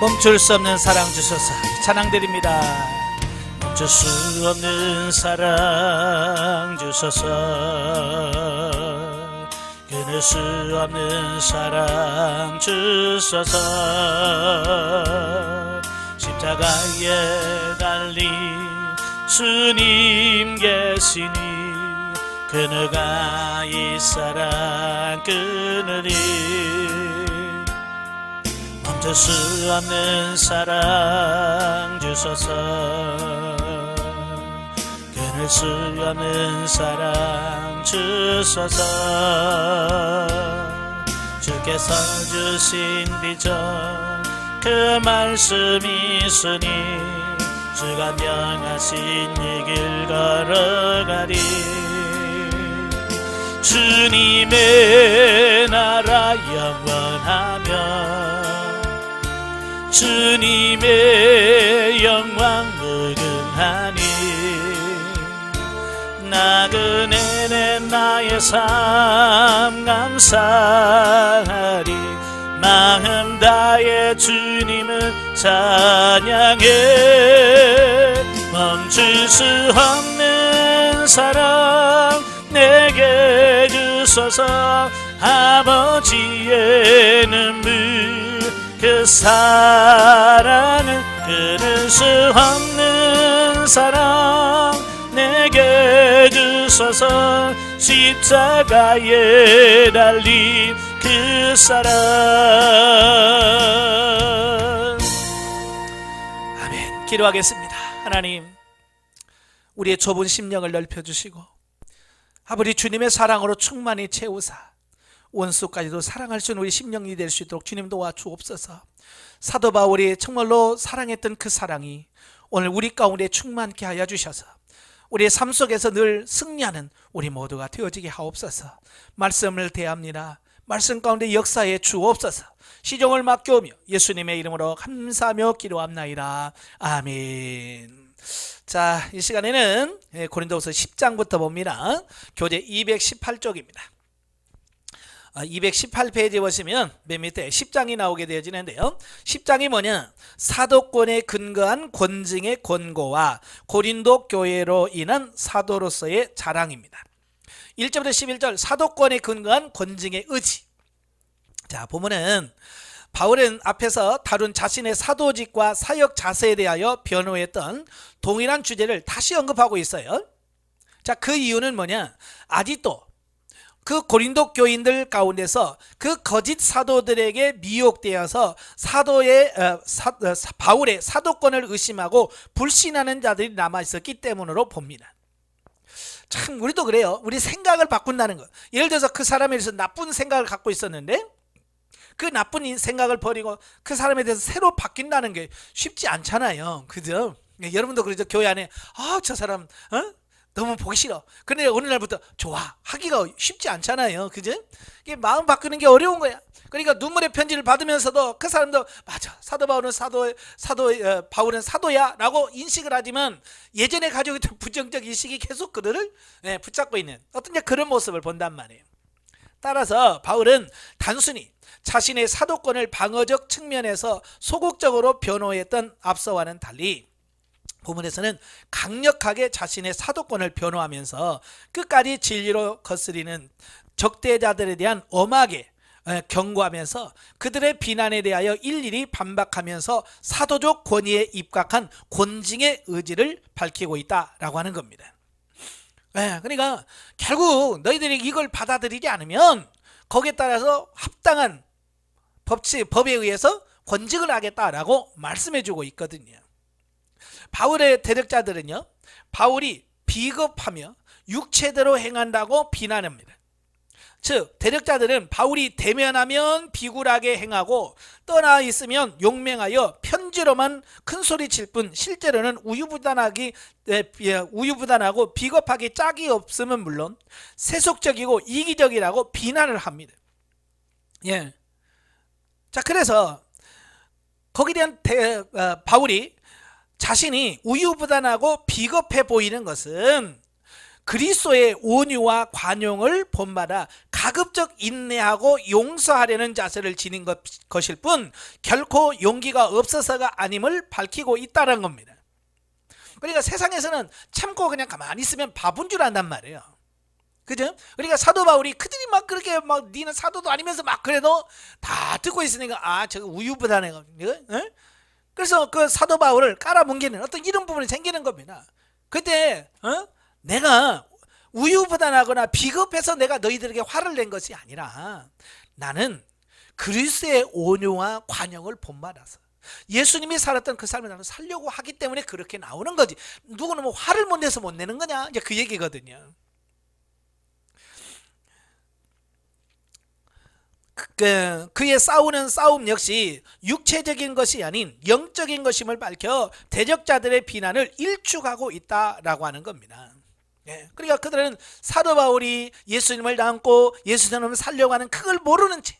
멈출 수 없는 사랑 주셔서 찬양드립니다. 멈출 수 없는 사랑 주셔서, 끊을 수 없는 사랑 주셔서, 십자가에 달린 주님 계시니 그누가 이 사랑 끊으리. 멈출 수 없는 사랑 주셔서, 끊을 수 없는 사랑 주셔서, 주께서 주신 비전 그 말씀이 있으니 주가 명하신 이 길 걸어가리. 주님의 나라 영원하며 주님의 영광 무궁하니 나그네는 나의 삶 감사하리. 마음 다해 주님을 찬양해. 멈출 수 없는 사랑 내게 주소서. 아버지의 눈물 그 사랑은 끊을 수 없는 사랑 내게 주소서. 십자가에 달린 그 사랑. 아멘. 기도하겠습니다. 하나님, 우리의 좁은 심령을 넓혀주시고 아버지 주님의 사랑으로 충만히 채우사 원수까지도 사랑할 수 있는 우리 심령이 될 수 있도록 주님 도와주옵소서. 사도 바울이 정말로 사랑했던 그 사랑이 오늘 우리 가운데 충만케 하여 주셔서 우리의 삶 속에서 늘 승리하는 우리 모두가 되어지게 하옵소서. 말씀을 대합니다. 말씀 가운데 역사에 주옵소서. 시종을 맡겨오며 예수님의 이름으로 감사하며 기도합나이다. 아멘. 자, 이 시간에는 고린도후서 10장부터 봅니다. 교재 218쪽입니다. 218페이지에 보시면 맨 밑에 10장이 나오게 되어지는데요. 10장이 뭐냐? 사도권에 근거한 권징의 권고와 고린도 교회로 인한 사도로서의 자랑입니다. 1절부터 11절 사도권에 근거한 권징의 의지. 자, 보면은 바울은 앞에서 다룬 자신의 사도직과 사역 자세에 대하여 변호했던 동일한 주제를 다시 언급하고 있어요. 자, 그 이유는 뭐냐? 아직도 그 고린도 교인들 가운데서 그 거짓 사도들에게 미혹되어서 바울의 사도권을 의심하고 불신하는 자들이 남아있었기 때문으로 봅니다. 참 우리도 그래요. 우리 생각을 바꾼다는 것. 예를 들어서 그 사람에 대해서 나쁜 생각을 갖고 있었는데 그 나쁜 생각을 버리고 그 사람에 대해서 새로 바뀐다는 게 쉽지 않잖아요. 그죠? 여러분도 그러죠. 교회 안에 저 사람 너무 보기 싫어. 그런데 어느 날부터 좋아 하기가 쉽지 않잖아요. 그죠? 이게 마음 바꾸는 게 어려운 거야. 그러니까 눈물의 편지를 받으면서도 그 사람도 맞아, 사도 바울은 바울은 사도야 라고 인식을 하지만 예전에 가지고 있던 부정적 인식이 계속 그들을 붙잡고 있는 어떤 그런 모습을 본단 말이에요. 따라서 바울은 단순히 자신의 사도권을 방어적 측면에서 소극적으로 변호했던 앞서와는 달리 본문에서는 강력하게 자신의 사도권을 변호하면서 끝까지 진리로 거스리는 적대자들에 대한 엄하게 경고하면서 그들의 비난에 대하여 일일이 반박하면서 사도적 권위에 입각한 권징의 의지를 밝히고 있다라고 하는 겁니다. 그러니까 결국 너희들이 이걸 받아들이지 않으면 거기에 따라서 합당한 법에 의해서 권징을 하겠다라고 말씀해주고 있거든요. 바울의 대적자들은요, 바울이 비겁하며 육체대로 행한다고 비난합니다. 즉 대적자들은 바울이 대면하면 비굴하게 행하고 떠나 있으면 용맹하여 편지로만 큰소리 칠 뿐 실제로는 우유부단하고 비겁하게 짝이 없으면 물론 세속적이고 이기적이라고 비난을 합니다. 자, 그래서 거기에 대한 바울이 자신이 우유부단하고 비겁해 보이는 것은 그리스도의 온유와 관용을 본받아 가급적 인내하고 용서하려는 자세를 지닌 것일 뿐 결코 용기가 없어서가 아님을 밝히고 있다는 겁니다. 그러니까 세상에서는 참고 그냥 가만히 있으면 바본 줄 안단 말이에요. 그죠? 그러니까 사도 바울이 그들이 막 그렇게 막 니는 사도도 아니면서 막 그래도 다 듣고 있으니까 아 저거 우유부단해. 그래서 그 사도 바울을 깔아뭉개는 어떤 이런 부분이 생기는 겁니다. 그때 내가 우유부단하거나 비겁해서 내가 너희들에게 화를 낸 것이 아니라 나는 그리스도의 온유와 관용을 본받아서 예수님이 살았던 그 삶을 나는 살려고 하기 때문에 그렇게 나오는 거지. 누구는 뭐 화를 못 내서 못 내는 거냐? 이제 그 얘기거든요. 그의 싸우는 싸움 역시 육체적인 것이 아닌 영적인 것임을 밝혀 대적자들의 비난을 일축하고 있다라고 하는 겁니다. 그러니까 그들은 사도 바울이 예수님을 닮고 예수님을 살려고 하는 그걸 모르는 채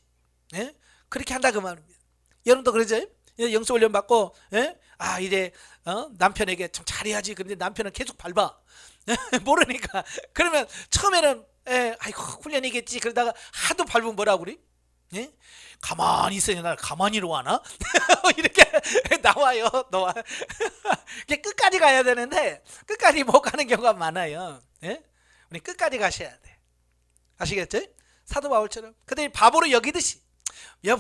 그렇게 한다 그 말입니다. 여러분도 그러죠? 영성 훈련 받고 아 이제 남편에게 좀 잘해야지. 그런데 남편은 계속 밟아. 모르니까. 그러면 처음에는 아이고 훈련이겠지. 그러다가 하도 밟으면 뭐라고 그래? 가만히 있어야 날 가만히로 하나? 이렇게 나와요. 너와 끝까지 가야 되는데 끝까지 못 가는 경우가 많아요. 우리 끝까지 가셔야 돼. 아시겠죠? 사도 바울처럼 그들이 바보로 여기듯이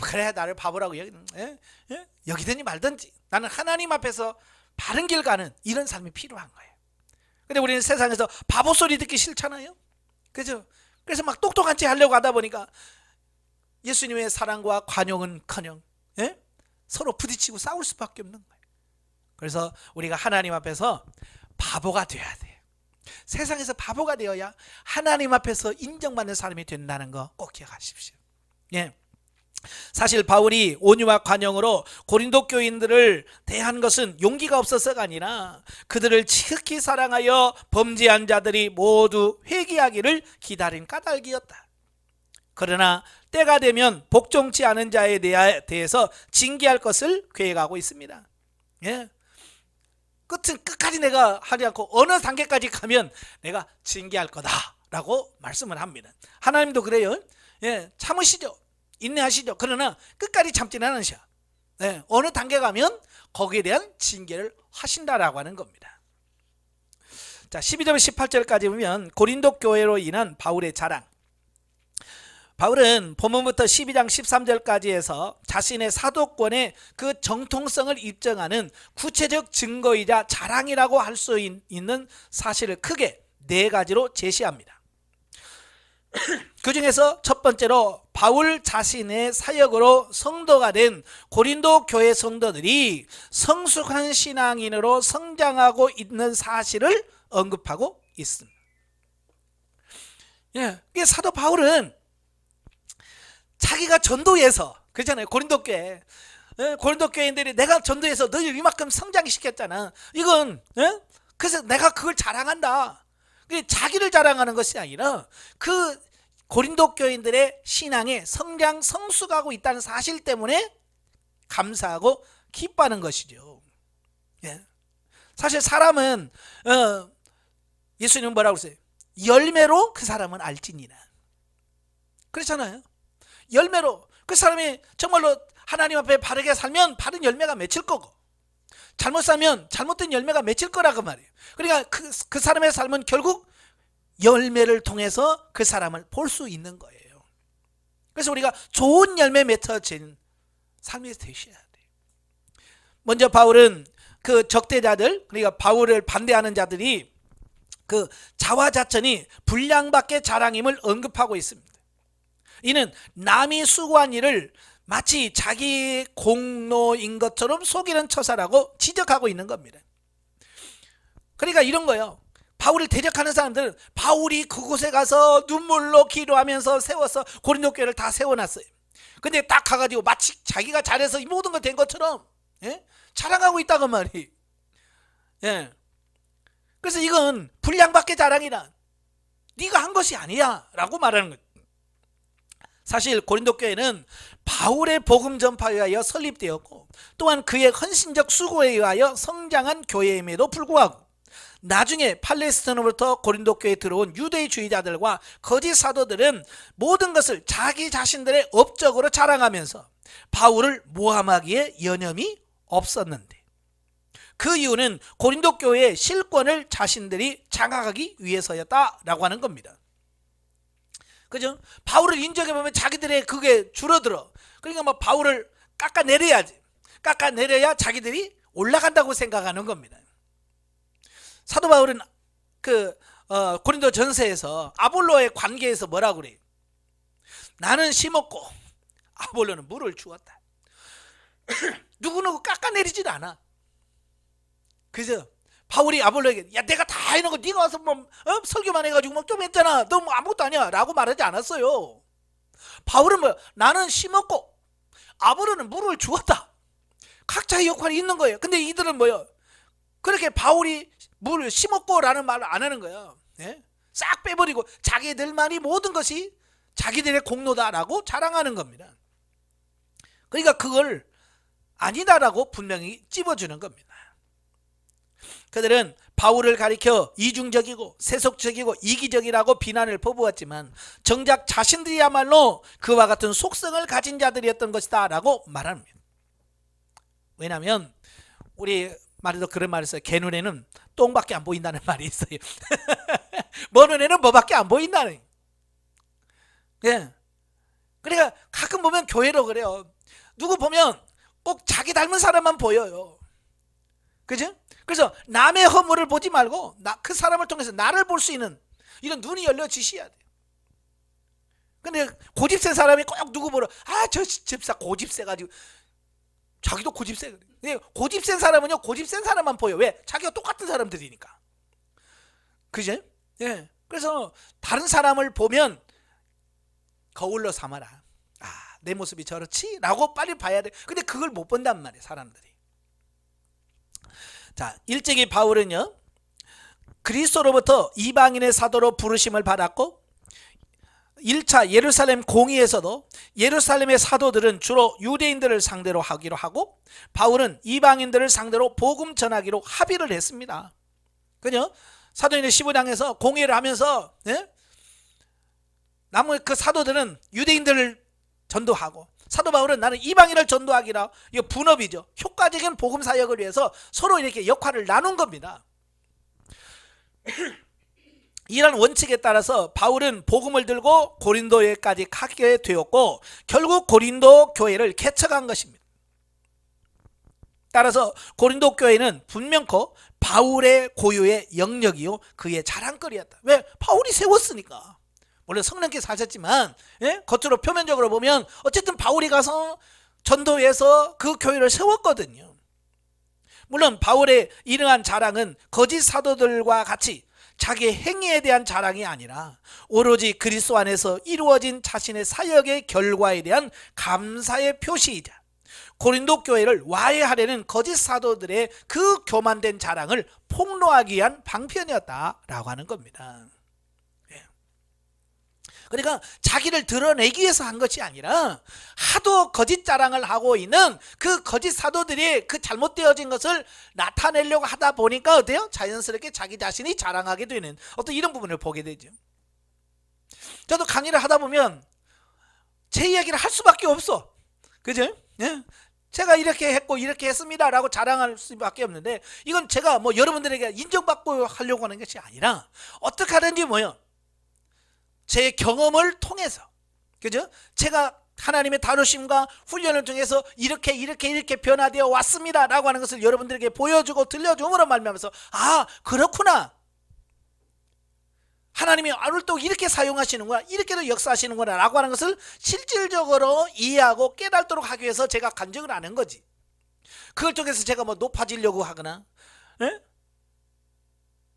그래 나를 바보라고 여기든지 말든지 나는 하나님 앞에서 바른 길 가는 이런 삶이 필요한 거예요. 근데 우리는 세상에서 바보 소리 듣기 싫잖아요. 그죠? 그래서 막 똑똑한 체 하려고 하다 보니까 예수님의 사랑과 관용은커녕 서로 부딪히고 싸울 수밖에 없는 거예요. 그래서 우리가 하나님 앞에서 바보가 돼야 돼요. 세상에서 바보가 되어야 하나님 앞에서 인정받는 사람이 된다는 거 꼭 기억하십시오. 사실 바울이 온유와 관용으로 고린도 교인들을 대한 것은 용기가 없어서가 아니라 그들을 지극히 사랑하여 범죄한 자들이 모두 회개하기를 기다린 까닭이었다. 그러나 때가 되면 복종치 않은 자에 대해서 징계할 것을 계획하고 있습니다. 끝은 끝까지 내가 하지 않고 어느 단계까지 가면 내가 징계할 거다라고 말씀을 합니다. 하나님도 그래요. 참으시죠. 인내하시죠. 그러나 끝까지 참지는 않으셔. 어느 단계 가면 거기에 대한 징계를 하신다라고 하는 겁니다. 자, 12절 18절까지 보면 고린도 교회로 인한 바울의 자랑. 바울은 본문부터 12장 13절까지 해서 자신의 사도권의 그 정통성을 입증하는 구체적 증거이자 자랑이라고 할 수 있는 사실을 크게 네 가지로 제시합니다. 그 중에서 첫 번째로 바울 자신의 사역으로 성도가 된 고린도 교회 성도들이 성숙한 신앙인으로 성장하고 있는 사실을 언급하고 있습니다. 이게 사도 바울은 자기가 전도해서 그렇잖아요. 고린도 교회인들이 내가 전도해서 너희를 이만큼 성장시켰잖아. 이건 그래서 내가 그걸 자랑한다. 자기를 자랑하는 것이 아니라 그 고린도 교인들의 신앙에 성장 성숙하고 있다는 사실 때문에 감사하고 기뻐하는 것이죠. 사실 사람은 예수님은 뭐라고 했어요? 열매로 그 사람은 알지니라. 그렇잖아요. 열매로 그 사람이 정말로 하나님 앞에 바르게 살면 바른 열매가 맺힐 거고, 잘못 살면 잘못된 열매가 맺힐 거라고 말이에요. 그러니까 그 사람의 삶은 결국 열매를 통해서 그 사람을 볼 수 있는 거예요. 그래서 우리가 좋은 열매 맺어진 삶이 되셔야 돼요. 먼저 바울은 그 적대자들, 그러니까 바울을 반대하는 자들이 그 자화자찬이 분량밖의 자랑임을 언급하고 있습니다. 이는 남이 수고한 일을 마치 자기 공로인 것처럼 속이는 처사라고 지적하고 있는 겁니다. 그러니까 이런 거예요. 바울을 대적하는 사람들은 바울이 그곳에 가서 눈물로 기도하면서 세워서 고린도 교회를 다 세워놨어요. 근데 딱 가가지고 마치 자기가 잘해서 이 모든 거 된 것처럼 자랑하고 있다고 말이. 그래서 이건 분량밖의 자랑이란 네가 한 것이 아니야 라고 말하는 거예요. 사실 고린도 교회는 바울의 복음 전파에 의하여 설립되었고 또한 그의 헌신적 수고에 의하여 성장한 교회임에도 불구하고 나중에 팔레스타인으로부터 고린도 교회에 들어온 유대주의자들과 거짓 사도들은 모든 것을 자기 자신들의 업적으로 자랑하면서 바울을 모함하기에 여념이 없었는데, 그 이유는 고린도 교회의 실권을 자신들이 장악하기 위해서였다라고 하는 겁니다. 그죠? 바울을 인정해보면 자기들의 그게 줄어들어. 그러니까 뭐 바울을 깎아내려야지. 깎아내려야 자기들이 올라간다고 생각하는 겁니다. 사도 바울은 고린도 전서에서 아볼로의 관계에서 뭐라고 그래요? 나는 심었고 아볼로는 물을 주었다. 누구누구 깎아내리지도 않아. 그죠? 바울이 아볼로에게 야 내가 다 해놓은 거 네가 와서 뭐 설교만 해가지고 뭐 좀 했잖아. 너 뭐 아무것도 아니야 라고 말하지 않았어요. 바울은 뭐 나는 심었고 아볼로는 물을 주었다. 각자의 역할이 있는 거예요. 근데 이들은 뭐요? 그렇게 바울이 물을 심었고 라는 말을 안 하는 거예요. 예? 싹 빼버리고 자기들만이 모든 것이 자기들의 공로다라고 자랑하는 겁니다. 그러니까 그걸 아니다라고 분명히 찝어주는 겁니다. 그들은 바울을 가리켜 이중적이고 세속적이고 이기적이라고 비난을 퍼부었지만 정작 자신들이야말로 그와 같은 속성을 가진 자들이었던 것이다 라고 말합니다. 왜냐하면 우리 말에도 그런 말이 있어요. 개 눈에는 똥밖에 안 보인다는 말이 있어요. 뭐 눈에는 뭐밖에 안 보인다는. 예. 그러니까 가끔 보면 교회로 그래요. 누구 보면 꼭 자기 닮은 사람만 보여요. 그죠? 그래서 남의 허물을 보지 말고 그 사람을 통해서 나를 볼 수 있는 이런 눈이 열려지셔야 돼요. 근데 고집센 사람이 꼭 누구 보러 저 집사 고집세 가지고 자기도 고집세. 고집센 사람은요 고집센 사람만 보여. 왜? 자기가 똑같은 사람들이니까. 그죠? 예. 그래서 다른 사람을 보면 거울로 삼아라. 내 모습이 저렇지? 라고 빨리 봐야 돼. 근데 그걸 못 본단 말이에요 사람들이. 자, 일찍이 바울은요 그리스도로부터 이방인의 사도로 부르심을 받았고 1차 예루살렘 공의에서도 예루살렘의 사도들은 주로 유대인들을 상대로 하기로 하고 바울은 이방인들을 상대로 복음 전하기로 합의를 했습니다. 그죠? 사도행전 15장에서 공의를 하면서 나머지 그 사도들은 유대인들을 전도하고 사도 바울은 나는 이방인을 전도하기라. 이거 분업이죠. 효과적인 복음 사역을 위해서 서로 이렇게 역할을 나눈 겁니다. 이런 원칙에 따라서 바울은 복음을 들고 고린도에까지 가게 되었고 결국 고린도 교회를 개척한 것입니다. 따라서 고린도 교회는 분명코 바울의 고유의 영역이요 그의 자랑거리였다. 왜? 바울이 세웠으니까. 물론 성령께서 하셨지만 겉으로 표면적으로 보면 어쨌든 바울이 가서 전도해서 그 교회를 세웠거든요. 물론 바울의 이러한 자랑은 거짓 사도들과 같이 자기의 행위에 대한 자랑이 아니라 오로지 그리스도 안에서 이루어진 자신의 사역의 결과에 대한 감사의 표시이자 고린도 교회를 와해하려는 거짓 사도들의 그 교만된 자랑을 폭로하기 위한 방편이었다라고 하는 겁니다. 그러니까 자기를 드러내기 위해서 한 것이 아니라 하도 거짓 자랑을 하고 있는 그 거짓 사도들이 그 잘못되어진 것을 나타내려고 하다 보니까 어때요? 자연스럽게 자기 자신이 자랑하게 되는 어떤 이런 부분을 보게 되죠. 저도 강의를 하다 보면 제 이야기를 할 수밖에 없어. 그죠? 제가 이렇게 했고 이렇게 했습니다 라고 자랑할 수밖에 없는데 이건 제가 뭐 여러분들에게 인정받고 하려고 하는 것이 아니라 어떻게 하든지 뭐요? 제 경험을 통해서, 그죠? 제가 하나님의 다루심과 훈련을 통해서 이렇게 변화되어 왔습니다 라고 하는 것을 여러분들에게 보여주고 들려줌으로 말미암아서 그렇구나, 하나님이 나를 또 이렇게 사용하시는구나, 이렇게도 역사하시는구나 라고 하는 것을 실질적으로 이해하고 깨닫도록 하기 위해서 제가 간증을 하는 거지. 그걸 통해서 제가 뭐 높아지려고 하거나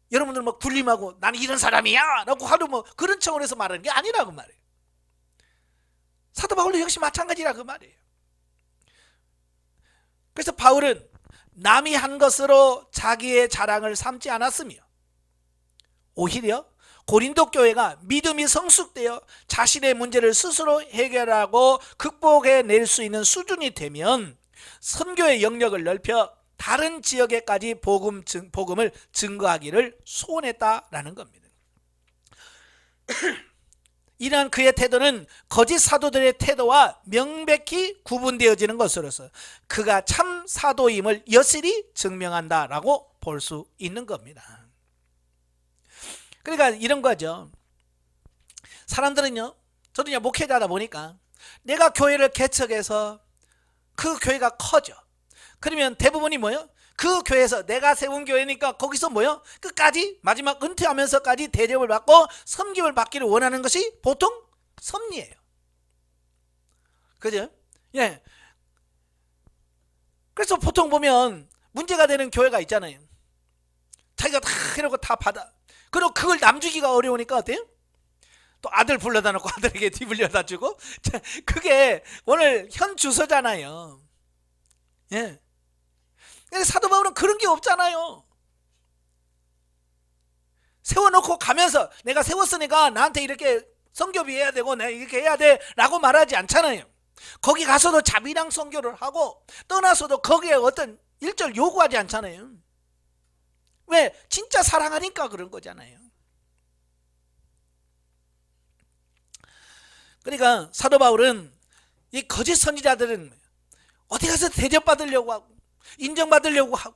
여러분들 뭐 군림하고 나는 이런 사람이야 라고 하루 뭐 그런 차원에서 말하는 게 아니라고 말이에요. 사도 바울도 역시 마찬가지라고 말이에요. 그래서 바울은 남이 한 것으로 자기의 자랑을 삼지 않았으며 오히려 고린도 교회가 믿음이 성숙되어 자신의 문제를 스스로 해결하고 극복해낼 수 있는 수준이 되면 선교의 영역을 넓혀 다른 지역에까지 복음을 증거하기를 소원했다라는 겁니다. 이러한 그의 태도는 거짓 사도들의 태도와 명백히 구분되어지는 것으로서 그가 참 사도임을 여실히 증명한다라고 볼 수 있는 겁니다. 그러니까 이런 거죠. 사람들은요, 저도 목회자다 보니까 내가 교회를 개척해서 그 교회가 커져. 그러면 대부분이 뭐요? 그 교회에서 내가 세운 교회니까 거기서 뭐요? 끝까지 마지막 은퇴하면서까지 대접을 받고 섬김을 받기를 원하는 것이 보통 섭리예요. 그죠? 예. 그래서 보통 보면 문제가 되는 교회가 있잖아요. 자기가 다 해놓고 다 받아. 그리고 그걸 남주기가 어려우니까 어때요? 또 아들 불러다 놓고 아들에게 뒤불려다 주고. 그게 오늘 현 주소잖아요. 예. 사도 바울은 그런 게 없잖아요. 세워놓고 가면서 내가 세웠으니까 나한테 이렇게 선교비 해야 되고 내가 이렇게 해야 돼 라고 말하지 않잖아요. 거기 가서도 자비랑 선교를 하고 떠나서도 거기에 어떤 일절 요구하지 않잖아요. 왜? 진짜 사랑하니까 그런 거잖아요. 그러니까 사도 바울은 이 거짓 선지자들은 어디 가서 대접받으려고 하고 인정받으려고 하고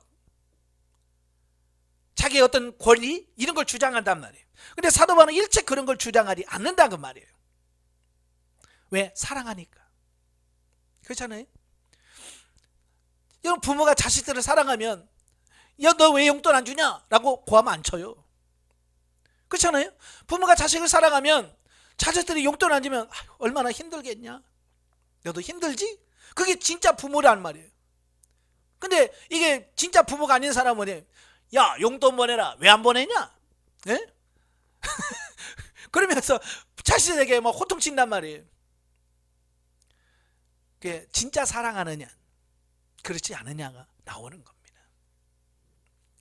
자기의 어떤 권리 이런 걸 주장한단 말이에요. 근데 사도 바울은 일체 그런 걸 주장하지 않는다는 말이에요. 왜? 사랑하니까. 그렇잖아요. 여러분 부모가 자식들을 사랑하면 야, 너 왜 용돈 안 주냐? 라고 고하면 안 쳐요. 그렇잖아요. 부모가 자식을 사랑하면 자식들이 용돈 안 주면 얼마나 힘들겠냐? 너도 힘들지? 그게 진짜 부모란 말이에요. 근데 이게 진짜 부모가 아닌 사람은 야, 용돈 보내라. 왜 안 보내냐? 예? 그러면서 자식에게 막 호통친단 말이에요. 그게 진짜 사랑하느냐 그렇지 않느냐가 나오는 겁니다.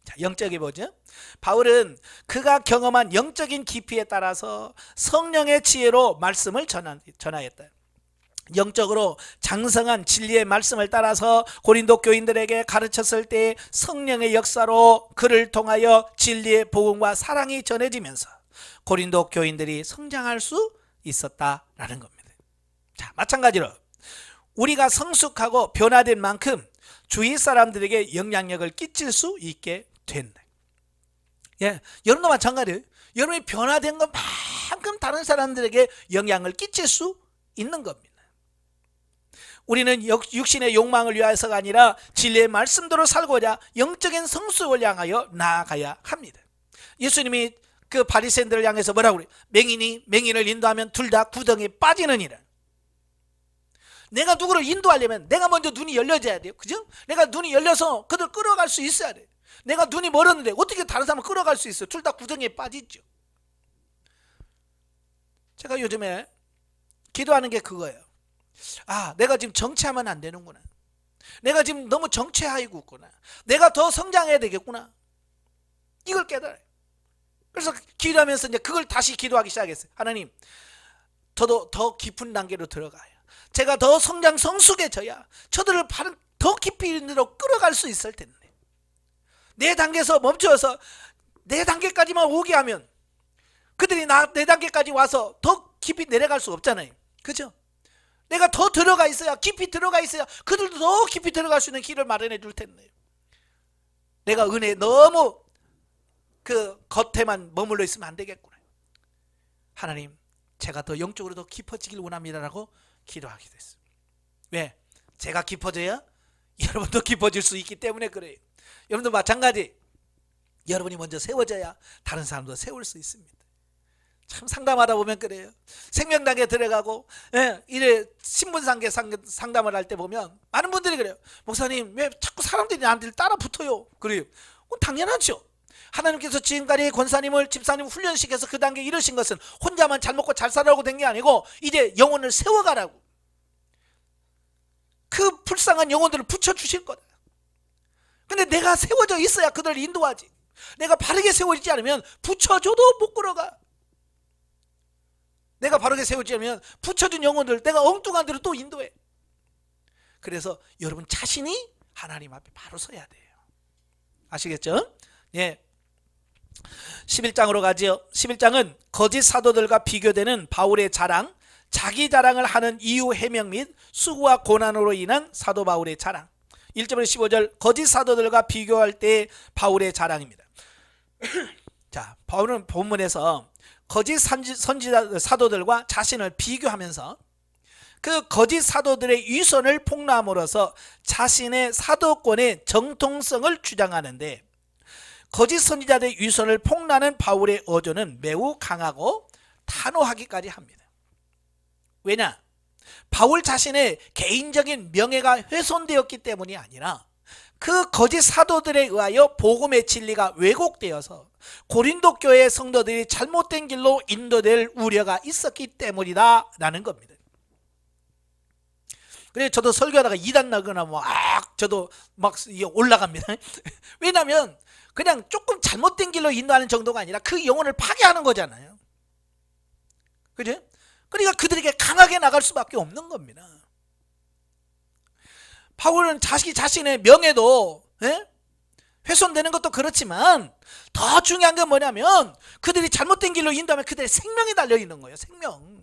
자, 영적이 뭐죠? 바울은 그가 경험한 영적인 깊이에 따라서 성령의 지혜로 말씀을 전하였다. 영적으로 장성한 진리의 말씀을 따라서 고린도 교인들에게 가르쳤을 때 성령의 역사로 그를 통하여 진리의 복음과 사랑이 전해지면서 고린도 교인들이 성장할 수 있었다라는 겁니다. 자, 마찬가지로 우리가 성숙하고 변화된 만큼 주위 사람들에게 영향력을 끼칠 수 있게 된다. 예, 여러분도 마찬가지예요. 여러분이 변화된 것만큼 다른 사람들에게 영향을 끼칠 수 있는 겁니다. 우리는 육신의 욕망을 위해서가 아니라 진리의 말씀대로 살고자 영적인 성숙을 향하여 나아가야 합니다. 예수님이 그 바리새인들을 향해서 뭐라고 그래요? 맹인이 맹인을 인도하면 둘 다 구덩이에 빠지느니라. 내가 누구를 인도하려면 내가 먼저 눈이 열려져야 돼요. 그죠? 내가 눈이 열려서 그들 끌어갈 수 있어야 돼요. 내가 눈이 멀었는데 어떻게 다른 사람을 끌어갈 수 있어요? 둘 다 구덩이에 빠지죠. 제가 요즘에 기도하는 게 그거예요. 아, 내가 지금 정체하면 안 되는구나. 내가 지금 너무 정체하고 있구나. 내가 더 성장해야 되겠구나. 이걸 깨달아요. 그래서 기도하면서 이제 그걸 다시 기도하기 시작했어요. 하나님, 저도 더 깊은 단계로 들어가요. 제가 더 성장 성숙해져야 저들을 더 깊이 있는 끌어갈 수 있을 텐데 내 단계에서 멈춰서 내 단계까지만 오게 하면 그들이 내 단계까지 와서 더 깊이 내려갈 수 없잖아요. 그죠? 내가 더 들어가 있어야 깊이 들어가 있어야 그들도 더 깊이 들어갈 수 있는 길을 마련해 줄 텐데 내가 은혜에 너무 그 겉에만 머물러 있으면 안 되겠구나. 하나님, 제가 더 영적으로 더 깊어지길 원합니다라고 기도하게 됐습니다. 왜? 제가 깊어져야 여러분도 깊어질 수 있기 때문에 그래요. 여러분도 마찬가지. 여러분이 먼저 세워져야 다른 사람도 세울 수 있습니다. 참 상담하다 보면 그래요. 생명단계 들어가고 이래 신분상계 상담을 할 때 보면 많은 분들이 그래요. 목사님, 왜 자꾸 사람들이 나한테 따라 붙어요? 그래요. 당연하죠. 하나님께서 지금까지 권사님을 집사님을 훈련시켜서 그 단계에 이르신 것은 혼자만 잘 먹고 잘 살라고 된 게 아니고 이제 영혼을 세워가라고. 그 불쌍한 영혼들을 붙여주실 거다. 근데 내가 세워져 있어야 그들을 인도하지. 내가 바르게 세워지지 않으면 붙여줘도 못 끌어가. 내가 바르게 세우지 않으면 붙여준 영혼들 내가 엉뚱한 데로 또 인도해. 그래서 여러분 자신이 하나님 앞에 바로 서야 돼요. 아시겠죠? 예. 11장으로 가지요. 11장은 거짓 사도들과 비교되는 바울의 자랑, 자기 자랑을 하는 이유 해명 및 수고와 고난으로 인한 사도 바울의 자랑. 1절부터 15절 거짓 사도들과 비교할 때 바울의 자랑입니다. 자, 바울은 본문에서 거짓 선지자 사도들과 자신을 비교하면서 그 거짓 사도들의 위선을 폭로함으로써 자신의 사도권의 정통성을 주장하는데, 거짓 선지자들의 위선을 폭로하는 바울의 어조는 매우 강하고 단호하기까지 합니다. 왜냐? 바울 자신의 개인적인 명예가 훼손되었기 때문이 아니라 그 거짓 사도들에 의하여 복음의 진리가 왜곡되어서 고린도 교회의 성도들이 잘못된 길로 인도될 우려가 있었기 때문이다 라는 겁니다. 그래서 저도 설교하다가 이단 나거나 저도 막 올라갑니다. 왜냐하면 그냥 조금 잘못된 길로 인도하는 정도가 아니라 그 영혼을 파괴하는 거잖아요. 그죠? 그러니까 그들에게 강하게 나갈 수밖에 없는 겁니다. 바울은 자신의 명예도 훼손되는 것도 그렇지만 더 중요한 건 뭐냐면 그들이 잘못된 길로 인도하면 그들의 생명이 달려있는 거예요. 생명.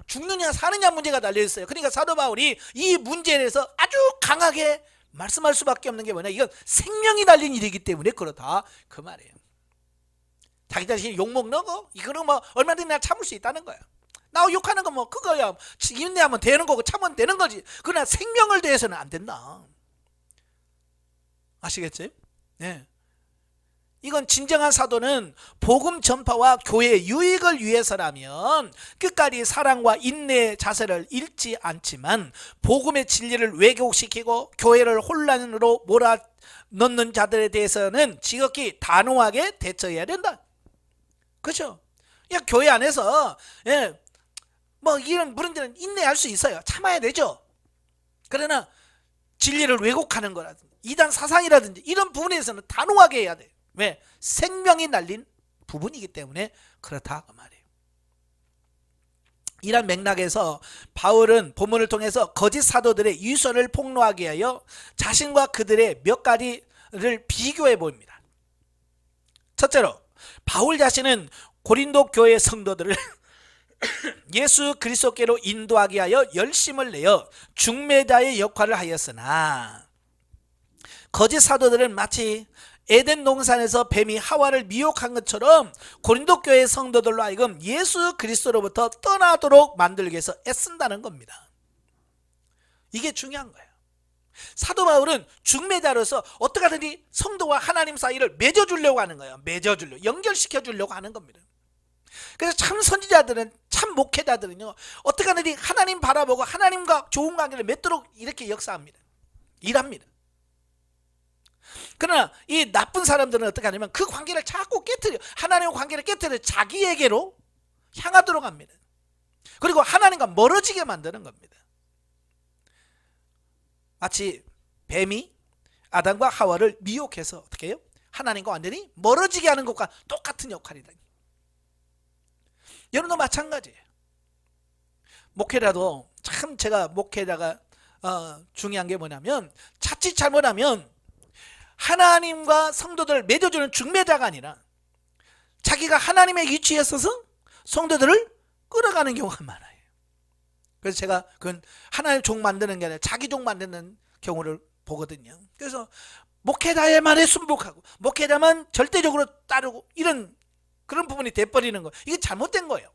죽느냐 사느냐 문제가 달려있어요. 그러니까 사도 바울이 이 문제에 대해서 아주 강하게 말씀할 수밖에 없는 게 뭐냐, 이건 생명이 달린 일이기 때문에 그렇다 그 말이에요. 자기 자신이 욕먹는 거 이거는 얼마든지 내가 참을 수 있다는 거야. 나 욕하는 거 그거야 인내하면 되는 거고 참으면 되는 거지. 그러나 생명을 대해서는 안 된다. 아시겠지? 네. 이건 진정한 사도는 복음 전파와 교회의 유익을 위해서라면 끝까지 사랑과 인내의 자세를 잃지 않지만 복음의 진리를 왜곡시키고 교회를 혼란으로 몰아넣는 자들에 대해서는 지극히 단호하게 대처해야 된다. 그렇죠? 교회 안에서 이런 문제는 인내할 수 있어요. 참아야 되죠. 그러나 진리를 왜곡하는 거라든지 이단 사상이라든지 이런 부분에서는 단호하게 해야 돼요. 왜? 생명이 날린 부분이기 때문에 그렇다 그 말이에요. 이런 맥락에서 바울은 본문을 통해서 거짓 사도들의 위선을 폭로하기 위하여 자신과 그들의 몇 가지를 비교해 보입니다. 첫째로 바울 자신은 고린도 교회 성도들을 예수 그리스도께로 인도하기 위하여 열심을 내어 중매자의 역할을 하였으나 거짓 사도들은 마치 에덴 동산에서 뱀이 하와를 미혹한 것처럼 고린도 교회 성도들로 하여금 예수 그리스도로부터 떠나도록 만들기 위해서 애쓴다는 겁니다. 이게 중요한 거예요. 사도 바울은 중매자로서 어떻게 하든지 성도와 하나님 사이를 맺어주려고 하는 거예요. 연결시켜주려고 하는 겁니다. 그래서 참 선지자들은, 참 목회자들은요, 어떻게 하든지 하나님 바라보고 하나님과 좋은 관계를 맺도록 이렇게 역사합니다. 일합니다. 그러나 이 나쁜 사람들은 어떻게 하냐면 그 관계를 자꾸 깨트려, 하나님과 관계를 깨트려 자기에게로 향하도록 합니다. 그리고 하나님과 멀어지게 만드는 겁니다. 마치 뱀이 아담과 하와를 미혹해서 어떻게 해요? 하나님과 완전히 멀어지게 하는 것과 똑같은 역할이다. 여러분도 마찬가지예요. 목회자도 참, 제가 목회자가 중요한 게 뭐냐면 자칫 잘못하면 하나님과 성도들을 맺어주는 중매자가 아니라 자기가 하나님의 위치에 서서 성도들을 끌어가는 경우가 많아요. 그래서 제가 그건 하나님 종 만드는 게 아니라 자기 종 만드는 경우를 보거든요. 그래서 목회자의 말에 순복하고 목회자만 절대적으로 따르고 이런 그런 부분이 돼버리는 거예요. 이게 잘못된 거예요.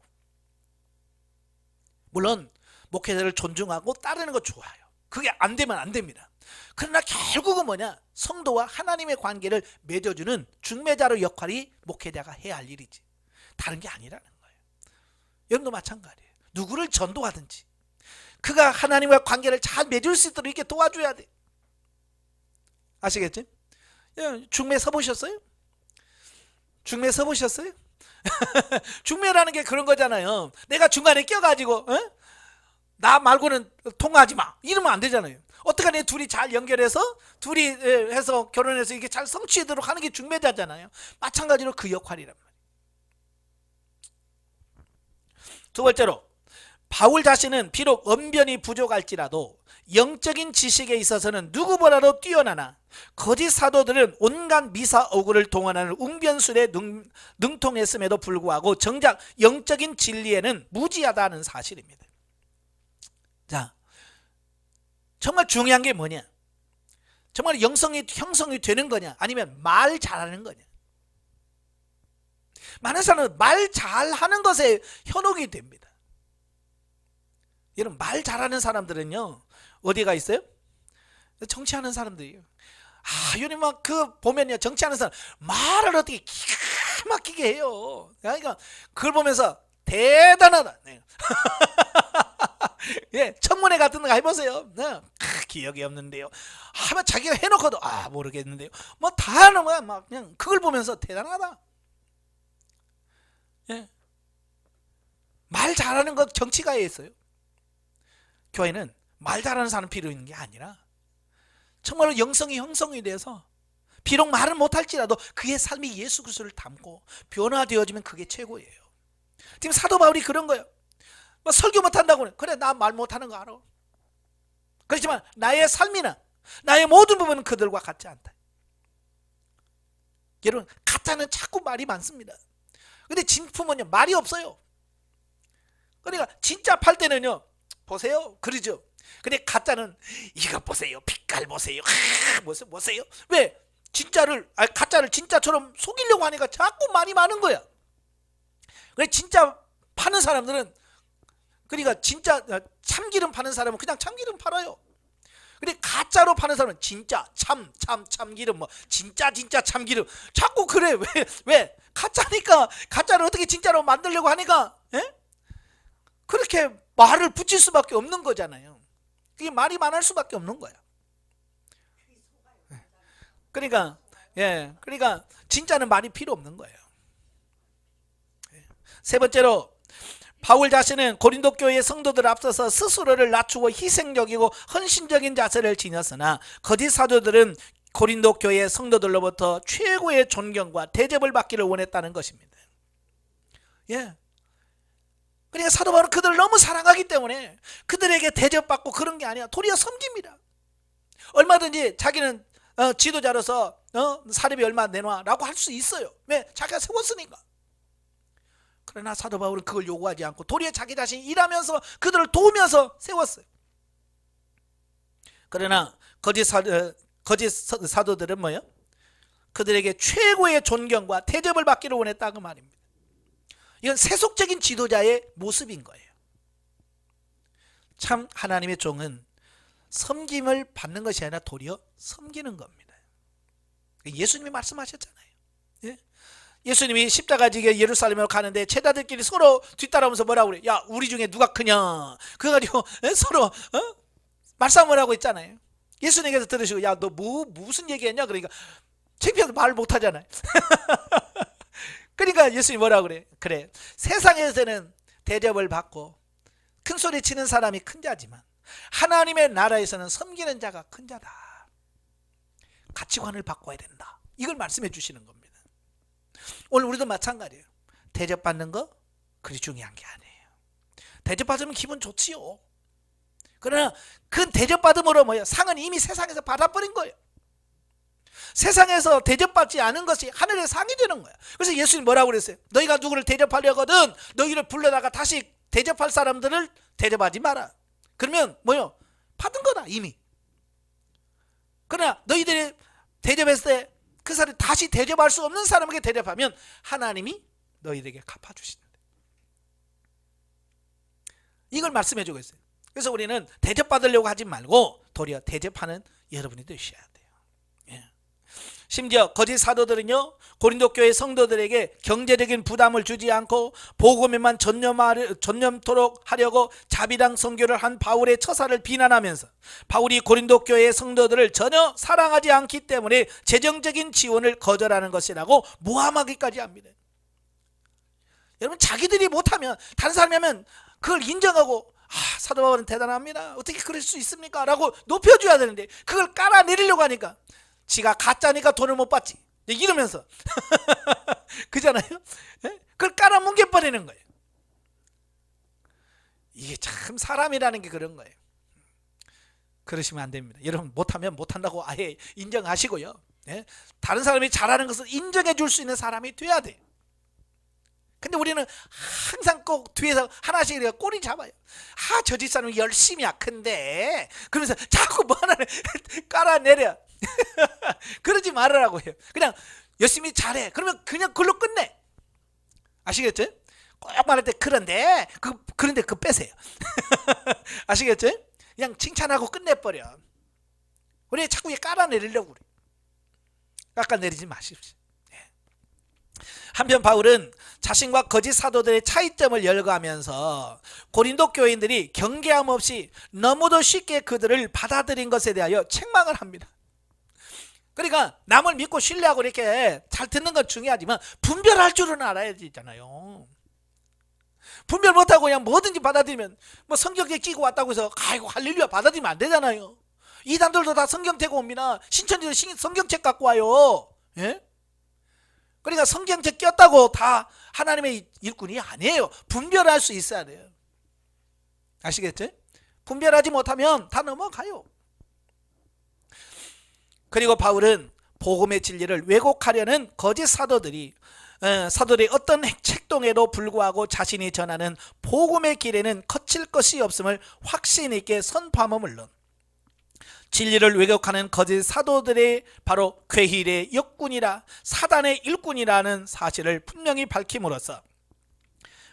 물론 목회자를 존중하고 따르는 거 좋아요. 그게 안 되면 안 됩니다. 그러나 결국은 뭐냐, 성도와 하나님의 관계를 맺어주는 중매자로 역할이 목회자가 해야 할 일이지 다른 게 아니라는 거예요. 여러분도 마찬가지예요. 누구를 전도하든지 그가 하나님과 관계를 잘 맺을 수 있도록 이렇게 도와줘야 돼. 아시겠지? 중매 서보셨어요? 중매 서보셨어요? 중매라는 게 그런 거잖아요. 내가 중간에 껴가지고 나 말고는 통화하지 마 이러면 안 되잖아요. 어떡하냐, 둘이 잘 연결해서 둘이 해서 결혼해서 이게 잘 성취되도록 하는 게 중매자잖아요. 마찬가지로 그 역할이란 말이에요. 두 번째로 바울 자신은 비록 언변이 부족할지라도 영적인 지식에 있어서는 누구보다도 뛰어나나 거짓 사도들은 온갖 미사 오구를 동원하는 웅변술에 능통했음에도 불구하고 정작 영적인 진리에는 무지하다는 사실입니다. 자, 정말 중요한 게 뭐냐? 정말 형성이 되는 거냐? 아니면 말 잘하는 거냐? 많은 사람은 말 잘하는 것에 현혹이 됩니다. 여러분, 말 잘하는 사람들은요, 어디가 있어요? 정치하는 사람들이에요. 여러분, 막 보면요, 정치하는 사람 말을 어떻게 기가 막히게 해요. 그러니까 그걸 보면서 대단하다. 네. 예, 청문회 같은 거 해보세요. 네. 기억이 없는데요. 하면 자기가 해놓고도 모르겠는데요. 뭐 다 하는 거야. 막 그냥 그걸 보면서 대단하다. 예. 말 잘하는 것 정치가에 있어요. 교회는 말 잘하는 사람 필요 있는 게 아니라 정말로 영성이 형성이 돼서 비록 말을 못할지라도 그의 삶이 예수 그리스도를 담고 변화되어지면 그게 최고예요. 지금 사도 바울이 그런 거예요. 뭐 설교 못한다고 그래, 나 말 못하는 거 알아. 그렇지만 나의 삶이나 나의 모든 부분은 그들과 같지 않다. 여러분, 가짜는 자꾸 말이 많습니다. 근데 진품은요, 말이 없어요. 그러니까 진짜 팔 때는요, 보세요, 그러죠. 근데 가짜는 이거 보세요, 빛깔 보세요, 보세요. 왜? 가짜를 진짜처럼 속이려고 하니까 자꾸 말이 많은 거야. 그래, 진짜 파는 사람들은, 그러니까 진짜 참기름 파는 사람은 그냥 참기름 팔아요. 근데 가짜로 파는 사람은 진짜 참기름, 뭐 진짜 참기름 자꾸 그래. 왜? 가짜니까. 가짜를 어떻게 진짜로 만들려고 하니까, 예? 그렇게 말을 붙일 수밖에 없는 거잖아요. 그게 말이 많을 수밖에 없는 거야. 그러니까 진짜는 말이 필요 없는 거예요. 세 번째로, 바울 자신은 고린도 교회의 성도들을 앞서서 스스로를 낮추고 희생적이고 헌신적인 자세를 지녔으나 거짓 사도들은 고린도 교회의 성도들로부터 최고의 존경과 대접을 받기를 원했다는 것입니다. 예. 그러니까 사도 바울은 그들을 너무 사랑하기 때문에 그들에게 대접받고 그런 게 아니야. 도리어 섬깁니다. 얼마든지 자기는 지도자로서 사례비 얼마 내놔라고 할 수 있어요. 왜? 자기가 세웠으니까. 그러나 사도 바울은 그걸 요구하지 않고 도리어 자기 자신이 일하면서 그들을 도우면서 세웠어요. 그러나 거짓 사도들은 뭐예요? 그들에게 최고의 존경과 대접을 받기를 원했다고 말입니다. 이건 세속적인 지도자의 모습인 거예요. 참 하나님의 종은 섬김을 받는 것이 아니라 도리어 섬기는 겁니다. 예수님이 말씀하셨잖아요. 예? 예수님이 십자가 지게 예루살렘으로 가는데 제자들끼리 서로 뒤따라오면서 뭐라고 그래? 야, 우리 중에 누가 크냐? 그거 가지고 서로 말싸움을 하고 있잖아요. 예수님께서 들으시고, 야, 너 무슨 얘기했냐? 그러니까 창피해서 말 못하잖아요. 그러니까 예수님이 뭐라고 그래? 그래, 세상에서는 대접을 받고 큰 소리 치는 사람이 큰 자지만 하나님의 나라에서는 섬기는 자가 큰 자다. 가치관을 바꿔야 된다. 이걸 말씀해 주시는 겁니다. 오늘 우리도 마찬가지예요. 대접받는 거 그리 중요한 게 아니에요. 대접받으면 기분 좋지요. 그러나 그 대접받음으로 뭐예요? 상은 이미 세상에서 받아버린 거예요. 세상에서 대접받지 않은 것이 하늘의 상이 되는 거야. 그래서 예수님 뭐라고 그랬어요? 너희가 누구를 대접하려거든 너희를 불러다가 다시 대접할 사람들을 대접하지 마라. 그러면 뭐요? 받은 거다 이미. 그러나 너희들이 대접했을 때 그 사람이 다시 대접할 수 없는 사람에게 대접하면 하나님이 너희들에게 갚아주신다. 이걸 말씀해주고 있어요. 그래서 우리는 대접받으려고 하지 말고 도리어 대접하는 여러분이 되셔야 돼요. 예. 심지어 거짓 사도들은요, 고린도 교회 성도들에게 경제적인 부담을 주지 않고 복음에만 전념토록 하려고 자비랑 선교를 한 바울의 처사를 비난하면서 바울이 고린도 교회의 성도들을 전혀 사랑하지 않기 때문에 재정적인 지원을 거절하는 것이라고 모함하기까지 합니다. 여러분, 자기들이 못하면 다른 사람이 하면 그걸 인정하고 사도 바울은 대단합니다. 어떻게 그럴 수 있습니까? 라고 높여줘야 되는데 그걸 깔아내리려고 하니까 지가 가짜니까 돈을 못 받지 이러면서 그잖아요. 그걸 깔아뭉개버리는 거예요. 이게 참 사람이라는 게 그런 거예요. 그러시면 안 됩니다. 여러분, 못하면 못한다고 아예 인정하시고요. 예? 다른 사람이 잘하는 것을 인정해 줄 수 있는 사람이 돼야 돼요. 근데 우리는 항상 꼭 뒤에서 하나씩 이렇게 꼬리 잡아요. 저 집사람이 열심히 약한데, 그러면서 자꾸 뭐 하나를 깔아내려. 그러지 말으라고 해요. 그냥 열심히 잘해. 그러면 그냥 그걸로 끝내. 아시겠죠? 꼭 말할 때 그런데 그거 빼세요. 아시겠죠? 그냥 칭찬하고 끝내버려. 우리 자꾸 깔아내리려고 그래. 깎아내리지 마십시오. 한편 바울은 자신과 거짓 사도들의 차이점을 열거하면서 고린도 교인들이 경계함 없이 너무도 쉽게 그들을 받아들인 것에 대하여 책망을 합니다. 그러니까 남을 믿고 신뢰하고 이렇게 잘 듣는 건 중요하지만 분별할 줄은 알아야 되잖아요. 분별 못하고 그냥 뭐든지 받아들이면, 뭐 성경책 끼고 왔다고 해서 아이고 할렐루야 받아들이면 안 되잖아요. 이단들도 다 성경책 옵니다. 신천지도 성경책 갖고 와요. 예? 그러니까 성경책 꼈다고 다 하나님의 일꾼이 아니에요. 분별할 수 있어야 돼요. 아시겠죠? 분별하지 못하면 다 넘어가요. 그리고 바울은 복음의 진리를 왜곡하려는 거짓 사도들의 어떤 책동에도 불구하고 자신이 전하는 복음의 길에는 거칠 것이 없음을 확신 있게 선포함은 물론, 진리를 왜곡하는 거짓 사도들의 바로 괴힐의 역군이라 사단의 일꾼이라는 사실을 분명히 밝힘으로써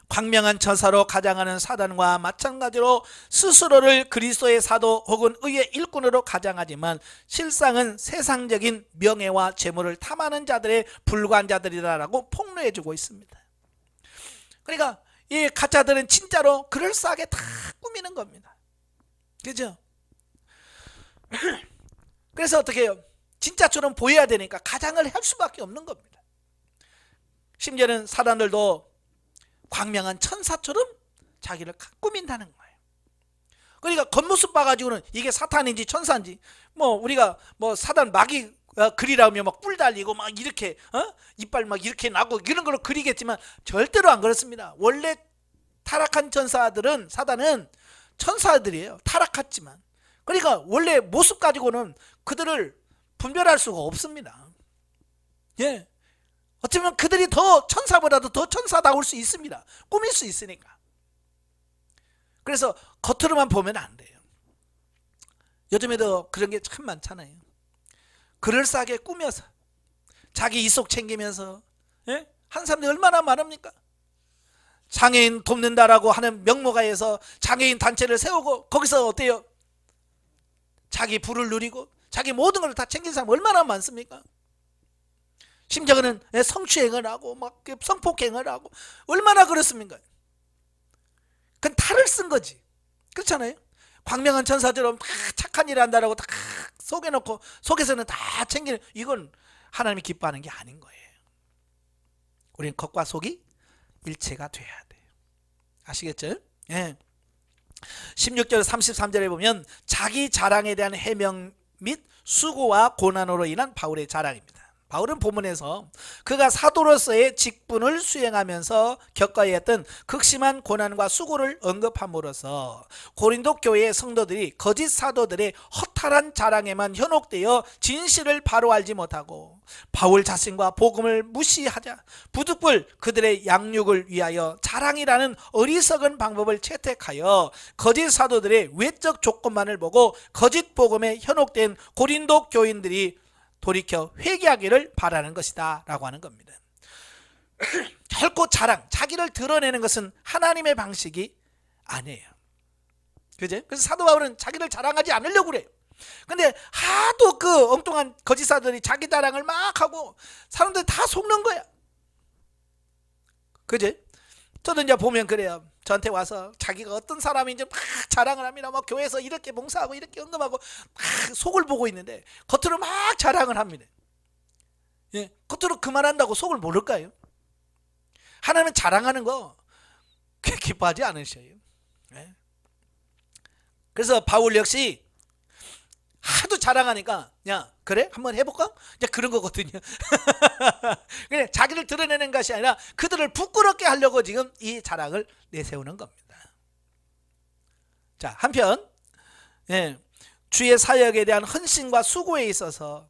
광명한 천사로 가장하는 사단과 마찬가지로 스스로를 그리스도의 사도 혹은 의의 일꾼으로 가장하지만 실상은 세상적인 명예와 재물을 탐하는 자들의 불과한 자들이라고 폭로해주고 있습니다. 그러니까 이 가짜들은 진짜로 그럴싸하게 다 꾸미는 겁니다. 그죠? 그래서 어떻게 해요? 진짜처럼 보여야 되니까 가장을 할 수밖에 없는 겁니다. 심지어는 사단들도 광명한 천사처럼 자기를 꾸민다는 거예요. 그러니까 겉모습 봐가지고는 이게 사탄인지 천사인지, 뭐 우리가 뭐 사단 마귀 그리라면 막 뿔 달리고 막 이렇게 이빨 막 이렇게 나고 이런 걸로 그리겠지만 절대로 안 그렇습니다. 원래 타락한 천사들은, 사단은 천사들이에요. 타락했지만. 그러니까 원래 모습 가지고는 그들을 분별할 수가 없습니다. 예. 어쩌면 그들이 더 천사보다도 더 천사다울 수 있습니다. 꾸밀 수 있으니까. 그래서 겉으로만 보면 안 돼요. 요즘에도 그런 게 참 많잖아요. 그럴싸하게 꾸며서 자기 이속 챙기면서, 예? 한 사람들이 얼마나 많습니까? 장애인 돕는다라고 하는 명목하에서 장애인 단체를 세우고 거기서 어때요? 자기 부를 누리고 자기 모든 걸 다 챙긴 사람 얼마나 많습니까? 심지어는 성추행을 하고 막 성폭행을 하고 얼마나 그렇습니까? 그건 탈을 쓴 거지. 그렇잖아요. 광명한 천사처럼 다 착한 일 한다라고 다 속여놓고 속에서는 다 챙기는, 이건 하나님이 기뻐하는 게 아닌 거예요. 우리는 겉과 속이 일체가 돼야 돼요. 아시겠죠? 예. 16절 33절에 보면 자기 자랑에 대한 해명 및 수고와 고난으로 인한 바울의 자랑입니다. 바울은 본문에서 그가 사도로서의 직분을 수행하면서 겪어야 했던 극심한 고난과 수고를 언급함으로써 고린도 교회의 성도들이 거짓 사도들의 허탈한 자랑에만 현혹되어 진실을 바로 알지 못하고 바울 자신과 복음을 무시하자 부득불 그들의 양육을 위하여 자랑이라는 어리석은 방법을 채택하여 거짓 사도들의 외적 조건만을 보고 거짓 복음에 현혹된 고린도 교인들이 돌이켜 회개하기를 바라는 것이다 라고 하는 겁니다. 결코 자랑, 자기를 드러내는 것은 하나님의 방식이 아니에요. 그죠? 그래서 사도 바울은 자기를 자랑하지 않으려고 그래요. 근데 하도 그 엉뚱한 거짓사들이 자기 자랑을 막 하고 사람들이 다 속는 거야. 그죠? 저도 이제 보면 그래요. 저한테 와서 자기가 어떤 사람인지 막 자랑을 합니다. 막 교회에서 이렇게 봉사하고 이렇게 헌금하고 막 속을 보고 있는데 겉으로 막 자랑을 합니다. 예, 겉으로 그만한다고 속을 모를까요? 하나님은 자랑하는 거 기뻐하지 않으셔요. 예. 그래서 바울 역시 하도 자랑하니까 야 그래? 한번 해볼까? 이제 그런 거거든요. 그냥 자기를 드러내는 것이 아니라 그들을 부끄럽게 하려고 지금 이 자랑을 내세우는 겁니다. 자, 한편 주의 사역에 대한 헌신과 수고에 있어서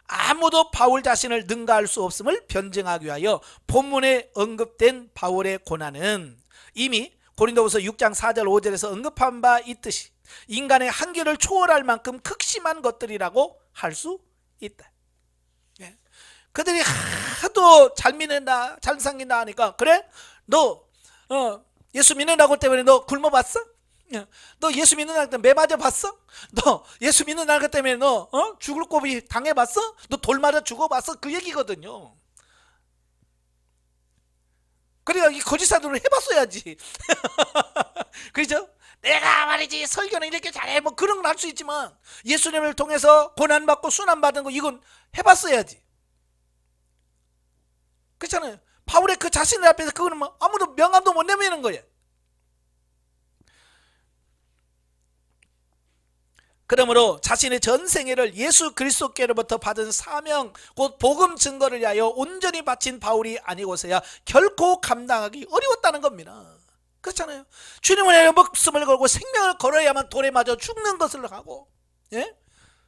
아무도 바울 자신을 능가할 수 없음을 변증하기 위하여 본문에 언급된 바울의 고난은 이미 고린도후서 6장 4절 5절에서 언급한 바 있듯이 인간의 한계를 초월할 만큼 극심한 것들이라고 할 수 있다. 그들이 하도 잘 믿는다, 잘 섬긴다 하니까, 그래? 너 예수 믿는다고 때문에 너 굶어봤어? 너 예수 믿는다고 때문에 매 맞아 봤어? 너 예수 믿는다고 때문에 너 죽을 고비 당해봤어? 너 돌 맞아 죽어봤어? 그 얘기거든요. 그러니까 이 거짓사도를 해봤어야지. 그렇죠? 내가 말이지 설교는 이렇게 잘해 뭐 그런 건 할 수 있지만 예수님을 통해서 고난받고 순환받은 거 이건 해봤어야지. 그렇잖아요. 바울의 그 자신의 앞에서 그거는 뭐 아무도 명함도 못 내미는 거예요. 그러므로 자신의 전생애를 예수 그리스도께로부터 받은 사명 곧 복음 증거를 위하여 온전히 바친 바울이 아니고서야 결코 감당하기 어려웠다는 겁니다. 그렇잖아요. 주님을 위하여 목숨을 걸고 생명을 걸어야만 돌에 맞아 죽는 것을 하고,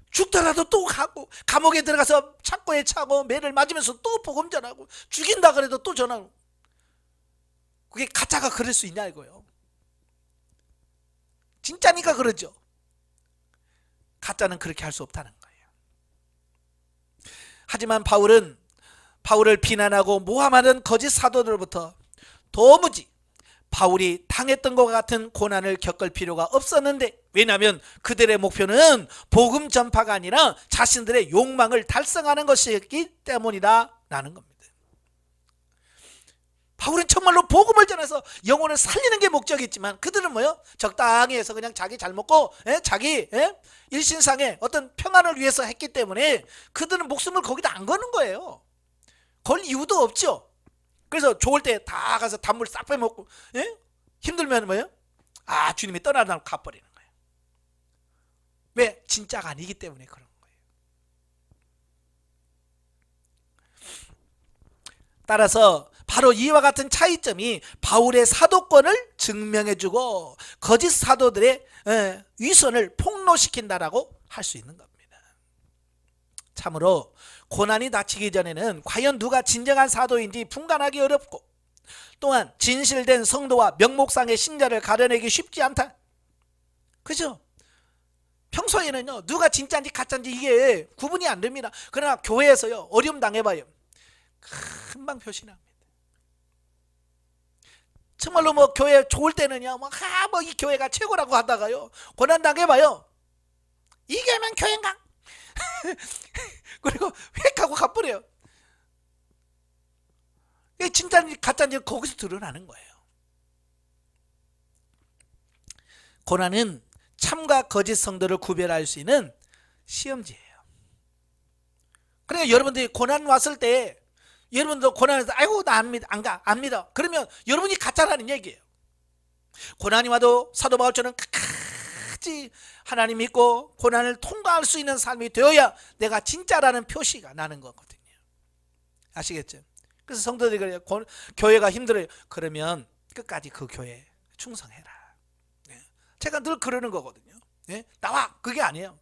죽더라도 또 가고, 감옥에 들어가서 창고에 차고 매를 맞으면서 또 복음 전하고, 죽인다 그래도 또 전하고. 그게 가짜가 그럴 수 있냐 이거요. 진짜니까 그러죠. 가짜는 그렇게 할 수 없다는 거예요. 하지만 바울을 비난하고 모함하는 거짓 사도들로부터 도무지 바울이 당했던 것과 같은 고난을 겪을 필요가 없었는데, 왜냐하면 그들의 목표는 복음 전파가 아니라 자신들의 욕망을 달성하는 것이기 때문이다라는 겁니다. 바울은 정말로 복음을 전해서 영혼을 살리는 게 목적이지만 그들은 뭐요? 적당히 해서 그냥 자기 잘 먹고 자기 일신상의 어떤 평안을 위해서 했기 때문에 그들은 목숨을 거기다 안 거는 거예요. 걸 이유도 없죠. 그래서 좋을 때 다 가서 단물 싹 빼먹고 힘들면 뭐예요? 아, 주님이 떠나다고 가버리는 거예요. 왜? 진짜가 아니기 때문에 그런 거예요. 따라서 바로 이와 같은 차이점이 바울의 사도권을 증명해주고 거짓 사도들의 위선을 폭로시킨다라고 할 수 있는 겁니다. 참으로 고난이 닥치기 전에는 과연 누가 진정한 사도인지 분간하기 어렵고, 또한 진실된 성도와 명목상의 신자를 가려내기 쉽지 않다. 그죠? 평소에는요, 누가 진짜인지 가짜인지 이게 구분이 안 됩니다. 그러나 교회에서요, 어려움 당해봐요, 금방 표시납니다. 정말로 뭐 교회 좋을 때는요, 뭐 이 교회가 최고라고 하다가요, 고난 당해봐요, 이게 하면 교회인가? 그리고 획 하고 가버려요. 이게 진짜인지 가짜인지 거기서 드러나는 거예요. 고난은 참과 거짓 성도를 구별할 수 있는 시험지예요. 그러니까 여러분들이 고난 왔을 때, 여러분도 고난에서 아이고 나 안 믿어, 그러면 여러분이 가짜라는 얘기예요. 고난이 와도 사도 바울처럼 끝까지 하나님 믿고 고난을 통과할 수 있는 삶이 되어야 내가 진짜라는 표시가 나는 거거든요. 아시겠죠? 그래서 성도들이 그래요. 교회가 힘들어요. 그러면 끝까지 그 교회에 충성해라. 제가 늘 그러는 거거든요. 나와, 그게 아니에요.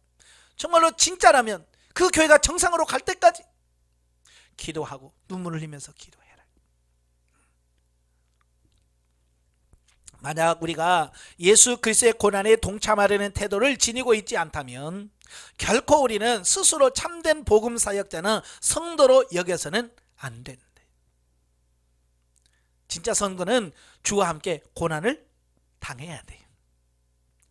정말로 진짜라면 그 교회가 정상으로 갈 때까지 기도하고 눈물을 흘리면서 기도해라. 만약 우리가 예수 그리스도의 고난에 동참하려는 태도를 지니고 있지 않다면 결코 우리는 스스로 참된 복음 사역자는 성도로 여겨서는 안 된다. 진짜 성도는 주와 함께 고난을 당해야 돼요.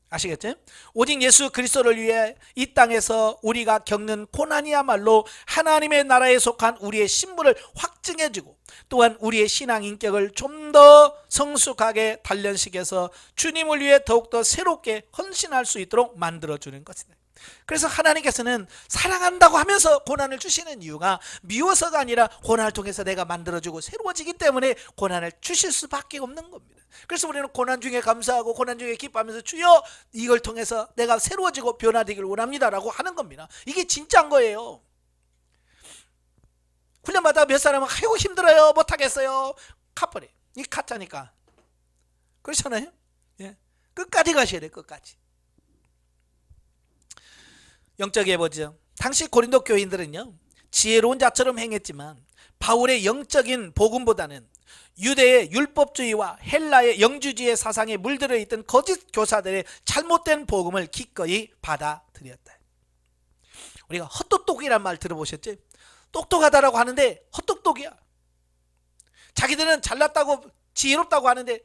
아시겠죠? 오직 예수 그리스도를 위해 이 땅에서 우리가 겪는 고난이야말로 하나님의 나라에 속한 우리의 신분을 확증해주고, 또한 우리의 신앙 인격을 좀 더 성숙하게 단련시켜서 주님을 위해 더욱더 새롭게 헌신할 수 있도록 만들어주는 것입니다. 그래서 하나님께서는 사랑한다고 하면서 고난을 주시는 이유가 미워서가 아니라 고난을 통해서 내가 만들어주고 새로워지기 때문에 고난을 주실 수밖에 없는 겁니다. 그래서 우리는 고난 중에 감사하고 고난 중에 기뻐하면서 주여 이걸 통해서 내가 새로워지고 변화되길 원합니다 라고 하는 겁니다. 이게 진짜인 거예요. 훈련받다가 몇 사람은 아이고 힘들어요 못하겠어요 가버려. 이게 가짜니까. 그렇잖아요. 끝까지 가셔야 돼요. 끝까지. 영적이해 보죠. 당시 고린도 교인들은요, 지혜로운 자처럼 행했지만 바울의 영적인 복음보다는 유대의 율법주의와 헬라의 영주주의 사상에 물들어 있던 거짓 교사들의 잘못된 복음을 기꺼이 받아들였다. 우리가 헛똑똑이란 말 들어보셨죠? 똑똑하다라고 하는데 헛똑똑이야. 자기들은 잘났다고 지혜롭다고 하는데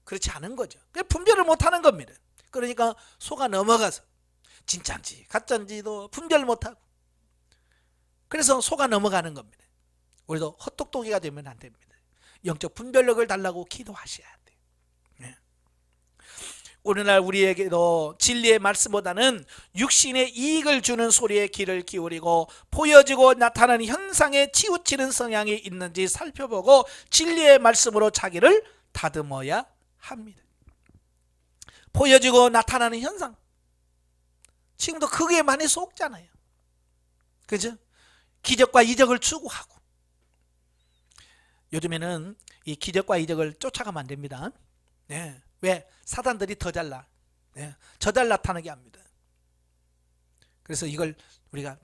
그렇지 않은 거죠. 분별을 못하는 겁니다. 그러니까 속아 넘어가서 진짜인지 가짜인지도 분별 못하고, 그래서 속아 넘어가는 겁니다. 우리도 헛똑똑이가 되면 안 됩니다. 영적 분별력을 달라고 기도하셔야 돼요. 네. 오늘날 우리에게도 진리의 말씀보다는 육신의 이익을 주는 소리에 귀를 기울이고 보여지고 나타나는 현상에 치우치는 성향이 있는지 살펴보고 진리의 말씀으로 자기를 다듬어야 합니다. 보여지고 나타나는 현상, 지금도 그게 많이 속잖아요. 그죠? 기적과 이적을 추구하고. 요즘에는 이 기적과 이적을 쫓아가면 안 됩니다. 네. 왜? 사단들이 더 잘나. 네. 저 잘 나타나게 합니다. 그래서 이걸 우리가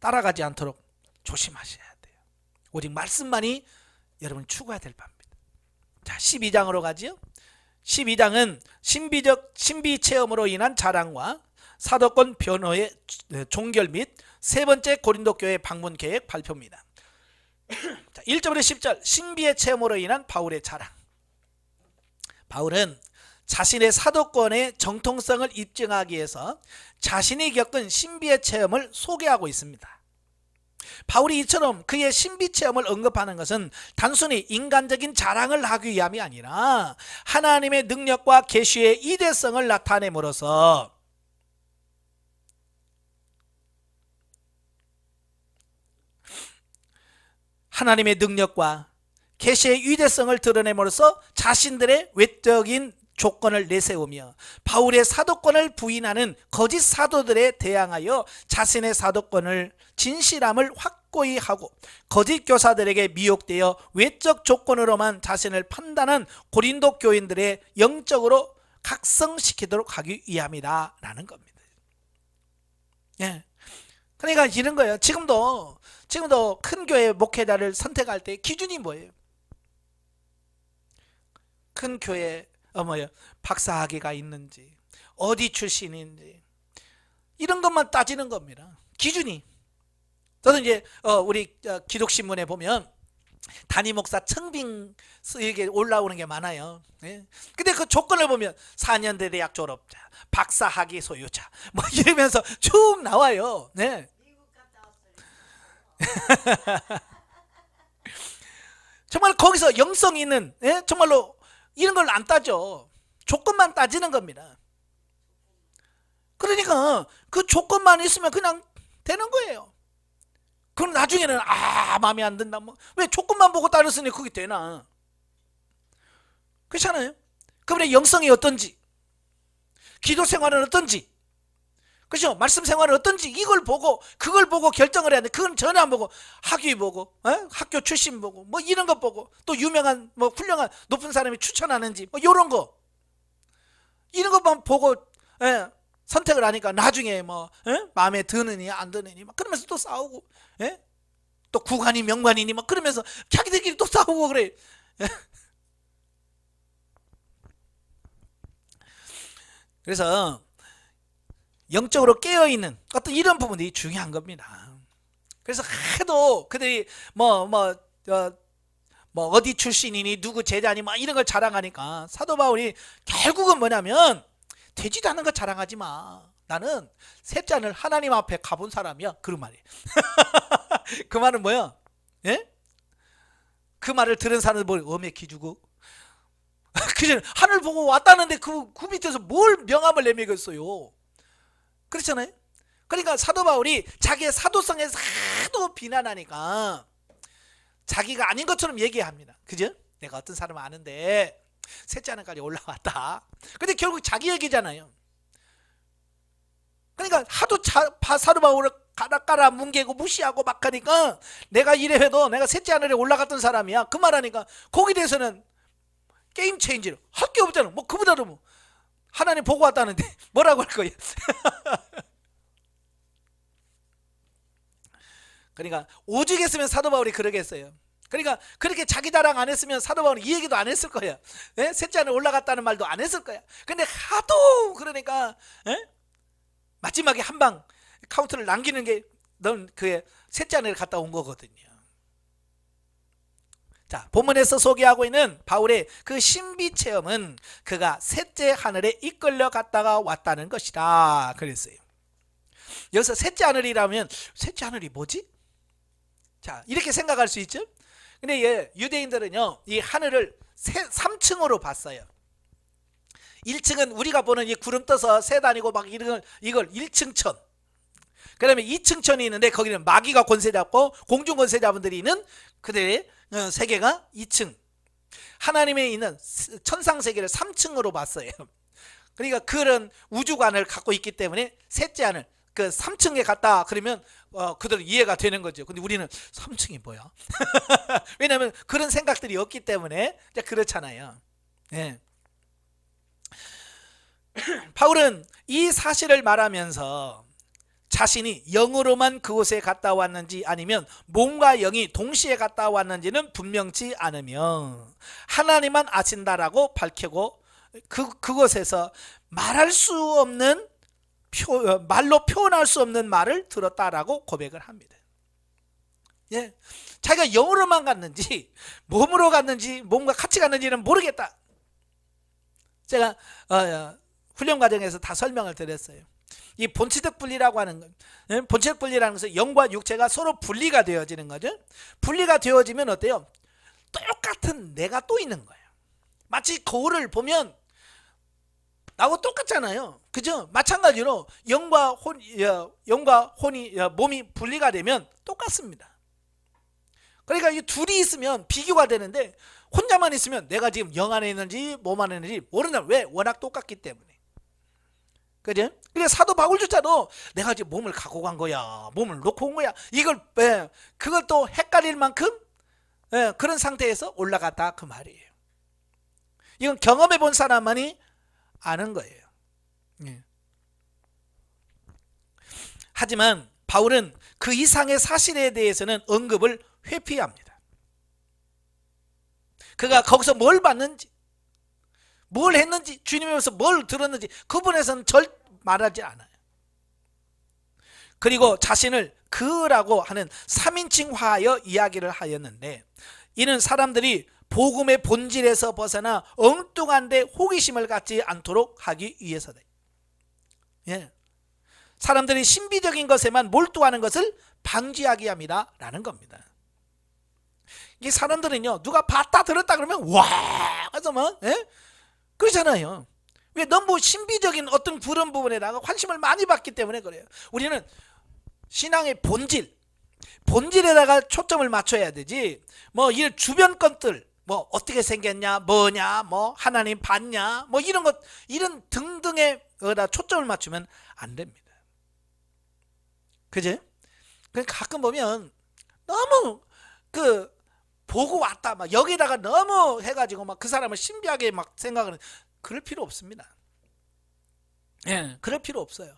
따라가지 않도록 조심하셔야 돼요. 오직 말씀만이 여러분 추구해야 될 바입니다. 자, 12장으로 가지요. 12장은 신비 체험으로 인한 자랑과 사도권 변호의 종결 및 세 번째 고린도 교회 방문 계획 발표입니다. 자, 1절부터 10절, 신비의 체험으로 인한 바울의 자랑. 바울은 자신의 사도권의 정통성을 입증하기 위해서 자신이 겪은 신비의 체험을 소개하고 있습니다. 바울이 이처럼 그의 신비 체험을 언급하는 것은 단순히 인간적인 자랑을 하기 위함이 아니라 하나님의 능력과 계시의 이대성을 나타냄으로써 하나님의 능력과 계시의 위대성을 드러냄으로써 자신들의 외적인 조건을 내세우며 바울의 사도권을 부인하는 거짓 사도들에 대항하여 자신의 사도권을 진실함을 확고히 하고 거짓 교사들에게 미혹되어 외적 조건으로만 자신을 판단한 고린도 교인들의 영적으로 각성시키도록 하기 위함이다 라는 겁니다. 예. 그러니까 이런 거예요. 지금도 큰 교회 목회자를 선택할 때 기준이 뭐예요? 큰 교회 박사학위가 있는지, 어디 출신인지, 이런 것만 따지는 겁니다. 기준이. 저는 이제 우리 기독신문에 보면 단임 목사 청빙 이게 올라오는 게 많아요. 예? 근데 그 조건을 보면 4년대 대학 졸업자, 박사학위 소유자, 뭐 이러면서 쭉 나와요. 네. 정말 거기서 영성 있는, 예? 정말로 이런 걸 안 따져. 조건만 따지는 겁니다. 그러니까 그 조건만 있으면 그냥 되는 거예요. 그럼 나중에는 마음에 안 든다. 왜 조건만 보고 따졌으니 그게 되나? 그렇잖아요. 그분의 영성이 어떤지, 기도 생활은 어떤지, 그렇죠? 말씀 생활은 어떤지 이걸 보고 그걸 보고 결정을 해야 돼. 그건 전혀 안 보고 학위 보고, 학교 출신 보고, 뭐 이런 거 보고, 또 유명한 훌륭한 높은 사람이 추천하는지 이런 거, 이런 것만 보고 선택을 하니까 나중에 마음에 드느니 안 드느니 그러면서 또 싸우고, 또 구관이 명관이니 그러면서 자기들끼리 또 싸우고 그래. 그래서 영적으로 깨어있는 어떤 이런 부분들이 중요한 겁니다. 그래서 하도 그들이 어디 출신이니 누구 제자니 이런 걸 자랑하니까 사도 바울이 결국은 뭐냐면 되지도 않은 거 자랑하지 마. 나는 셋째 하늘 하나님 앞에 가본 사람이야. 그런 말이에요. 그 말은 뭐야? 예? 그 말을 들은 사람들 뭐 엄해 기주고 그전 하늘 보고 왔다는데 그 밑에서 뭘 명함을 내밀겠어요. 그렇잖아요. 그러니까 사도 바울이 자기의 사도성에서 하도 비난하니까 자기가 아닌 것처럼 얘기합니다. 그죠? 내가 어떤 사람을 아는데 셋째 하늘까지 올라왔다. 근데 결국 자기 얘기잖아요. 그러니까 하도 사도 바울을 가라 뭉개고 무시하고 막 하니까 내가 이래 해도 내가 셋째 하늘에 올라갔던 사람이야. 그 말하니까 거기에 대해서는 게임 체인지로 할 게 없잖아. 그보다도 하나님 보고 왔다는데 뭐라고 할 거야. 그러니까 오죽했으면 사도 바울이 그러겠어요. 그러니까 그렇게 자기 자랑 안 했으면 사도 바울은 이 얘기도 안 했을 거예요. 예? 셋째 하늘 올라갔다는 말도 안 했을 거야. 근데 하도 그러니까 예? 마지막에 한 방 카운트를 남기는 게 넌 그 셋째 하늘에 갔다 온 거거든요. 자, 본문에서 소개하고 있는 바울의 그 신비 체험은 그가 셋째 하늘에 이끌려 갔다가 왔다는 것이다 그랬어요. 여기서 셋째 하늘이라면 셋째 하늘이 뭐지? 자, 이렇게 생각할 수 있죠. 근데 유대인들은요 이 하늘을 3층으로 봤어요. 1층은 우리가 보는 이 구름 떠서 새 다니고 막 이걸 1층천, 그 다음에 2층천이 있는데 거기는 마귀가 권세 잡고 공중 권세 자분들이 있는 그들의 세계가 2층, 하나님의 있는 천상 세계를 3층으로 봤어요. 그러니까 그런 우주관을 갖고 있기 때문에 셋째 하늘 그 3층에 갔다 그러면 그들 이해가 되는 거죠. 근데 우리는 3층이 뭐야? 왜냐하면 그런 생각들이 없기 때문에 그렇잖아요. 예. 바울은 이 사실을 말하면서 자신이 영으로만 그곳에 갔다 왔는지 아니면 몸과 영이 동시에 갔다 왔는지는 분명치 않으며 하나님만 아신다라고 밝히고 그곳에서 말할 수 없는 말로 표현할 수 없는 말을 들었다라고 고백을 합니다. 예, 자기가 영으로만 갔는지 몸으로 갔는지 몸과 같이 갔는지는 모르겠다. 제가 훈련 과정에서 다 설명을 드렸어요. 이 본체적 분리라고 하는 것, 본체적 분리라는 것은 영과 육체가 서로 분리가 되어지는 거죠. 분리가 되어지면 어때요? 똑같은 내가 또 있는 거예요. 마치 거울을 보면 나하고 똑같잖아요. 그죠? 마찬가지로 영과 혼이 몸이 분리가 되면 똑같습니다. 그러니까 이 둘이 있으면 비교가 되는데 혼자만 있으면 내가 지금 영 안에 있는지 몸 안에 있는지 모른다. 왜? 워낙 똑같기 때문에. 그죠? 그래 사도 바울조차도 내가 지금 몸을 갖고 간 거야, 몸을 놓고 온 거야, 그걸 또 헷갈릴 만큼 그런 상태에서 올라갔다 그 말이에요. 이건 경험해 본 사람만이 아는 거예요. 예. 하지만 바울은 그 이상의 사실에 대해서는 언급을 회피합니다. 그가 거기서 뭘 봤는지, 뭘 했는지, 주님에서 뭘 들었는지 그분에서는 말하지 않아요. 그리고 자신을 그라고 하는 3인칭화하여 이야기를 하였는데 이는 사람들이 복음의 본질에서 벗어나 엉뚱한데 호기심을 갖지 않도록 하기 위해서다. 예. 사람들이 신비적인 것에만 몰두하는 것을 방지하기 위함이다 라는 겁니다. 이 사람들은요 누가 봤다 들었다 그러면 와 해서 뭐 그러잖아요. 왜? 너무 신비적인 어떤 그런 부분에다가 관심을 많이 받기 때문에 그래요. 우리는 신앙의 본질에다가 초점을 맞춰야 되지 뭐 이 주변 것들 뭐 어떻게 생겼냐 뭐냐 뭐 하나님 봤냐 뭐 이런 것 이런 등등에 초점을 맞추면 안 됩니다. 그지? 가끔 보면 너무 보고 왔다 막 여기다가 너무 해가지고 막 그 사람을 신비하게 막 생각하는 그럴 필요 없습니다. 예, 그럴 필요 없어요.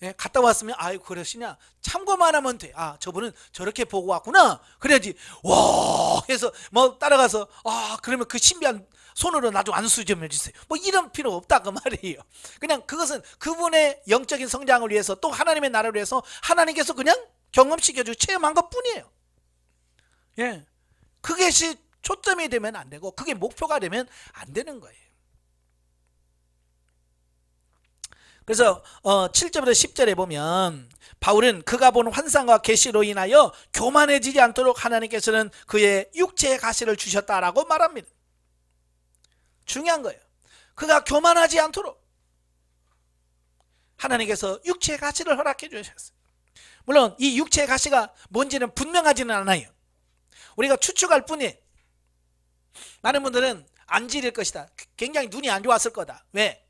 예, 갔다 왔으면 아유 그러시냐 참고만 하면 돼. 아 저분은 저렇게 보고 왔구나. 그래야지 와 해서 뭐 따라가서 아 그러면 그 신비한 손으로 나 좀 안수 좀 해주세요. 뭐 이런 필요 없다 그 말이에요. 그냥 그것은 그분의 영적인 성장을 위해서 또 하나님의 나라를 위해서 하나님께서 그냥 경험시켜주고 체험한 것 뿐이에요. 예, 그것이 초점이 되면 안 되고 그게 목표가 되면 안 되는 거예요. 그래서 7절부터 10절에 보면 바울은 그가 본 환상과 계시로 인하여 교만해지지 않도록 하나님께서는 그의 육체의 가시를 주셨다라고 말합니다. 중요한 거예요. 그가 교만하지 않도록 하나님께서 육체의 가시를 허락해 주셨어요. 물론 이 육체의 가시가 뭔지는 분명하지는 않아요. 우리가 추측할 뿐이에요. 많은 분들은 안 지릴 것이다. 굉장히 눈이 안 좋았을 거다. 왜?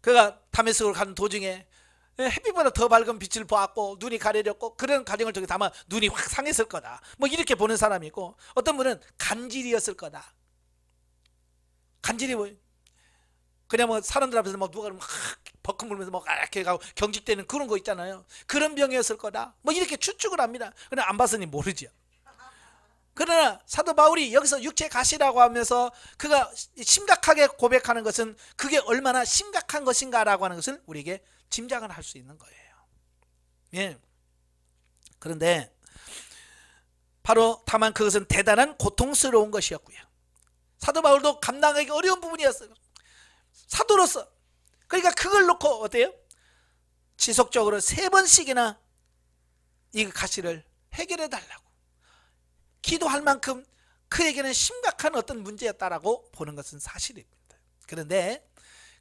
그가 다메섹으로 가는 도중에 햇빛보다 더 밝은 빛을 보았고 눈이 가려졌고 그런 과정을 통해 아마 눈이 확 상했을 거다. 뭐 이렇게 보는 사람이 있고 어떤 분은 간질이었을 거다. 간질이 뭐 그냥 뭐 사람들 앞에서 막 누가 막 버튼 물면서 뭐 이렇게 가고 경직되는 그런 거 있잖아요. 그런 병이었을 거다. 뭐 이렇게 추측을 합니다. 그러나 안 봤으니 모르죠. 그러나 사도 바울이 여기서 육체 가시라고 하면서 그가 심각하게 고백하는 것은 그게 얼마나 심각한 것인가라고 하는 것을 우리에게 짐작을 할 수 있는 거예요. 예. 그런데 바로 다만 그것은 대단한 고통스러운 것이었고요. 사도 바울도 감당하기 어려운 부분이었어요. 사도로서. 그러니까 그걸 놓고 어때요? 지속적으로 3번씩이나 이 가시를 해결해 달라고 기도할 만큼 그에게는 심각한 어떤 문제였다라고 보는 것은 사실입니다. 그런데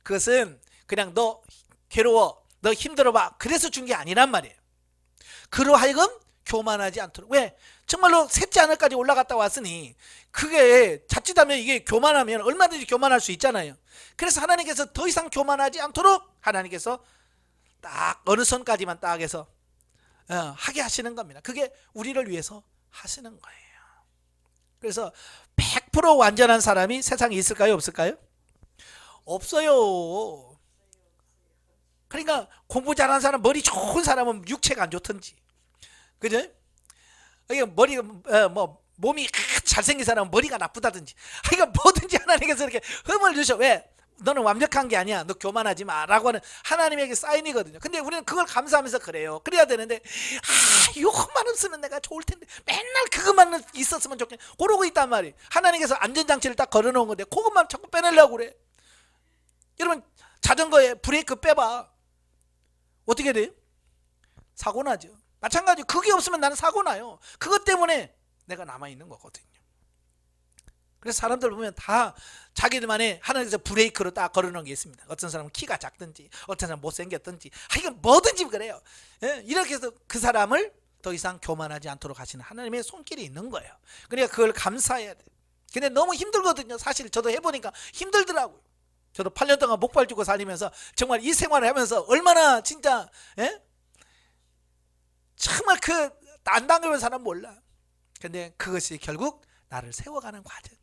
그것은 그냥 너 괴로워, 너 힘들어봐, 그래서 준 게 아니란 말이에요. 그로 하여금 교만하지 않도록. 왜? 정말로 셋째 하늘까지 올라갔다 왔으니 그게 자칫하면 이게 교만하면 얼마든지 교만할 수 있잖아요. 그래서 하나님께서 더 이상 교만하지 않도록 하나님께서 딱 어느 선까지만 딱 해서 하게 하시는 겁니다. 그게 우리를 위해서 하시는 거예요. 그래서 100% 완전한 사람이 세상에 있을까요? 없을까요? 없어요. 그러니까 공부 잘하는 사람, 머리 좋은 사람은 육체가 안 좋든지, 그죠? 이게 머리가 몸이 잘생긴 사람은 머리가 나쁘다든지, 그러니까 뭐든지 하나님께서 이렇게 흠을 주셔. 왜? 너는 완벽한 게 아니야. 너 교만하지 마라고 하는 하나님에게 사인이거든요. 근데 우리는 그걸 감사하면서 그래요. 그래야 되는데 이것만 없으면 내가 좋을 텐데 맨날 그것만 있었으면 좋겠네. 그러고 있단 말이에요. 하나님께서 안전장치를 딱 걸어놓은 건데 그것만 자꾸 빼내려고 그래. 여러분 자전거에 브레이크 빼봐. 어떻게 돼요? 사고 나죠. 마찬가지로 그게 없으면 나는 사고 나요. 그것 때문에 내가 남아있는 거거든요. 그래서 사람들 보면 다 자기들만의 하나님께서 브레이크로 딱 걸어놓은 게 있습니다. 어떤 사람은 키가 작든지 어떤 사람은 못생겼든지 하여간 뭐든지 그래요. 이렇게 해서 그 사람을 더 이상 교만하지 않도록 하시는 하나님의 손길이 있는 거예요. 그러니까 그걸 감사해야 돼요. 근데 너무 힘들거든요. 사실 저도 해보니까 힘들더라고요. 저도 8년 동안 목발 주고 살리면서 정말 이 생활을 하면서 얼마나 진짜 정말 안 당해본 사람 몰라. 근데 그것이 결국 나를 세워가는 과정.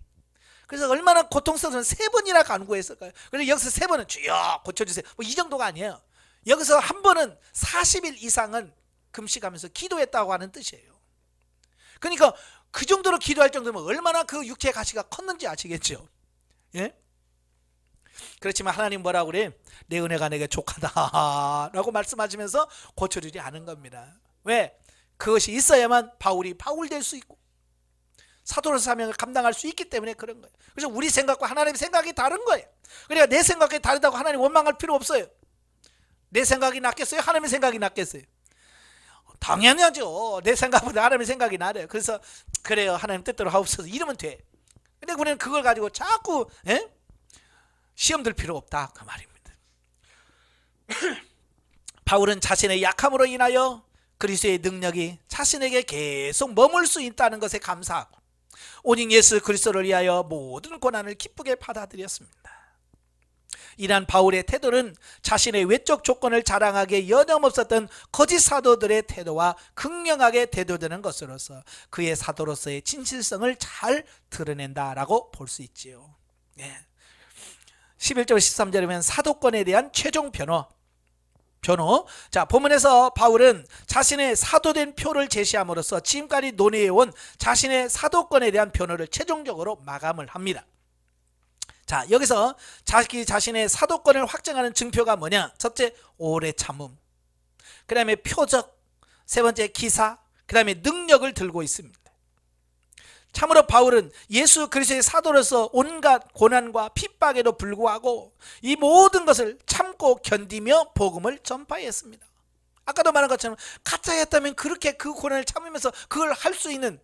그래서 얼마나 고통스러운 3번이나 간구했을까요? 그래서 여기서 3번은 주여 고쳐주세요. 뭐 이 정도가 아니에요. 여기서 한 번은 40일 이상은 금식하면서 기도했다고 하는 뜻이에요. 그러니까 그 정도로 기도할 정도면 얼마나 그 육체의 가시가 컸는지 아시겠죠? 예? 그렇지만 하나님 뭐라고 그래? 내 은혜가 내게 족하다 라고 말씀하시면서 고쳐주지 않은 겁니다. 왜? 그것이 있어야만 바울이 바울 될 수 있고 사도로서 사명을 감당할 수 있기 때문에 그런 거예요. 그래서 우리 생각과 하나님의 생각이 다른 거예요. 그러니까 내 생각이 다르다고 하나님 원망할 필요 없어요. 내 생각이 낫겠어요? 하나님의 생각이 낫겠어요? 당연하죠. 내 생각보다 하나님의 생각이 나아요. 그래서 그래요. 하나님 뜻대로 하옵소서 이러면 돼. 근데 우리는 그걸 가지고 자꾸 시험 들 필요 없다 그 말입니다. 바울은 자신의 약함으로 인하여 그리스도의 능력이 자신에게 계속 머물 수 있다는 것에 감사하고 오직 예수 그리스도를 위하여 모든 고난을 기쁘게 받아들였습니다. 이러한 바울의 태도는 자신의 외적 조건을 자랑하기에 여념없었던 거짓 사도들의 태도와 극명하게 대조되는 것으로서 그의 사도로서의 진실성을 잘 드러낸다라고 볼 수 있지요. 11절 13절에 보면 사도권에 대한 최종 변호. 자, 본문에서 바울은 자신의 사도된 표를 제시함으로써 지금까지 논의해온 자신의 사도권에 대한 변호를 최종적으로 마감을 합니다. 자, 여기서 자신의 사도권을 확정하는 증표가 뭐냐? 첫째, 오래 참음. 그 다음에 표적. 세 번째, 기사. 그 다음에 능력을 들고 있습니다. 참으로 바울은 예수 그리스도의 사도로서 온갖 고난과 핍박에도 불구하고 이 모든 것을 참고 견디며 복음을 전파했습니다. 아까도 말한 것처럼 가짜였다면 그렇게 그 고난을 참으면서 그걸 할 수 있는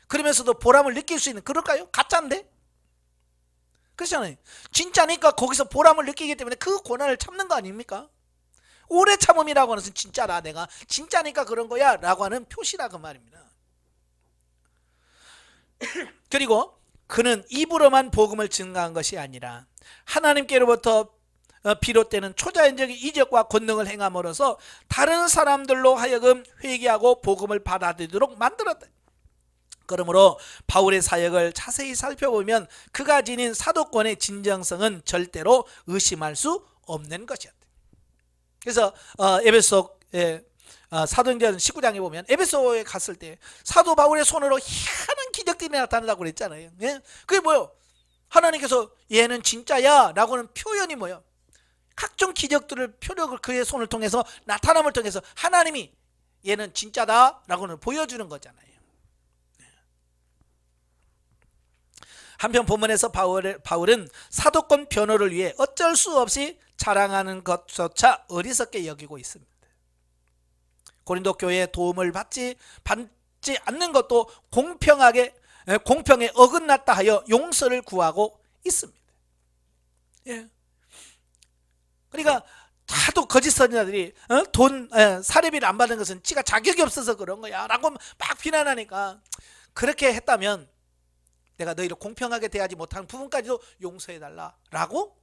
그러면서도 보람을 느낄 수 있는 그럴까요? 가짜인데? 그렇잖아요. 진짜니까 거기서 보람을 느끼기 때문에 그 고난을 참는 거 아닙니까? 오래 참음이라고 하는 것은 진짜라 내가 진짜니까 그런 거야 라고 하는 표시라 그 말입니다. 그리고 그는 입으로만 복음을 증거한 것이 아니라 하나님께로부터 비롯되는 초자연적인 이적과 권능을 행함으로써 다른 사람들로 하여금 회개하고 복음을 받아들이도록 만들었다. 그러므로 바울의 사역을 자세히 살펴보면 그가 지닌 사도권의 진정성은 절대로 의심할 수 없는 것이었다. 그래서 에베소 사도행전 19장에 보면 에베소에 갔을 때 사도 바울의 손으로 희한한 기적들이 나타난다고 그랬잖아요. 예? 그게 뭐요? 하나님께서 얘는 진짜야 라고는 표현이 뭐요? 각종 기적들을 표력을 그의 손을 통해서 나타남을 통해서 하나님이 얘는 진짜다 라고는 보여주는 거잖아요. 한편 본문에서 바울은 사도권 변호를 위해 어쩔 수 없이 자랑하는 것조차 어리석게 여기고 있습니다. 고린도 교회의 도움을 받지 않는 것도 공평에 어긋났다 하여 용서를 구하고 있습니다. 예. 그러니까 하도 거짓 선지자들이 사례비를 안 받은 것은 지가 자격이 없어서 그런 거야 라고 막 비난하니까, 그렇게 했다면 내가 너희를 공평하게 대하지 못하는 부분까지도 용서해달라 라고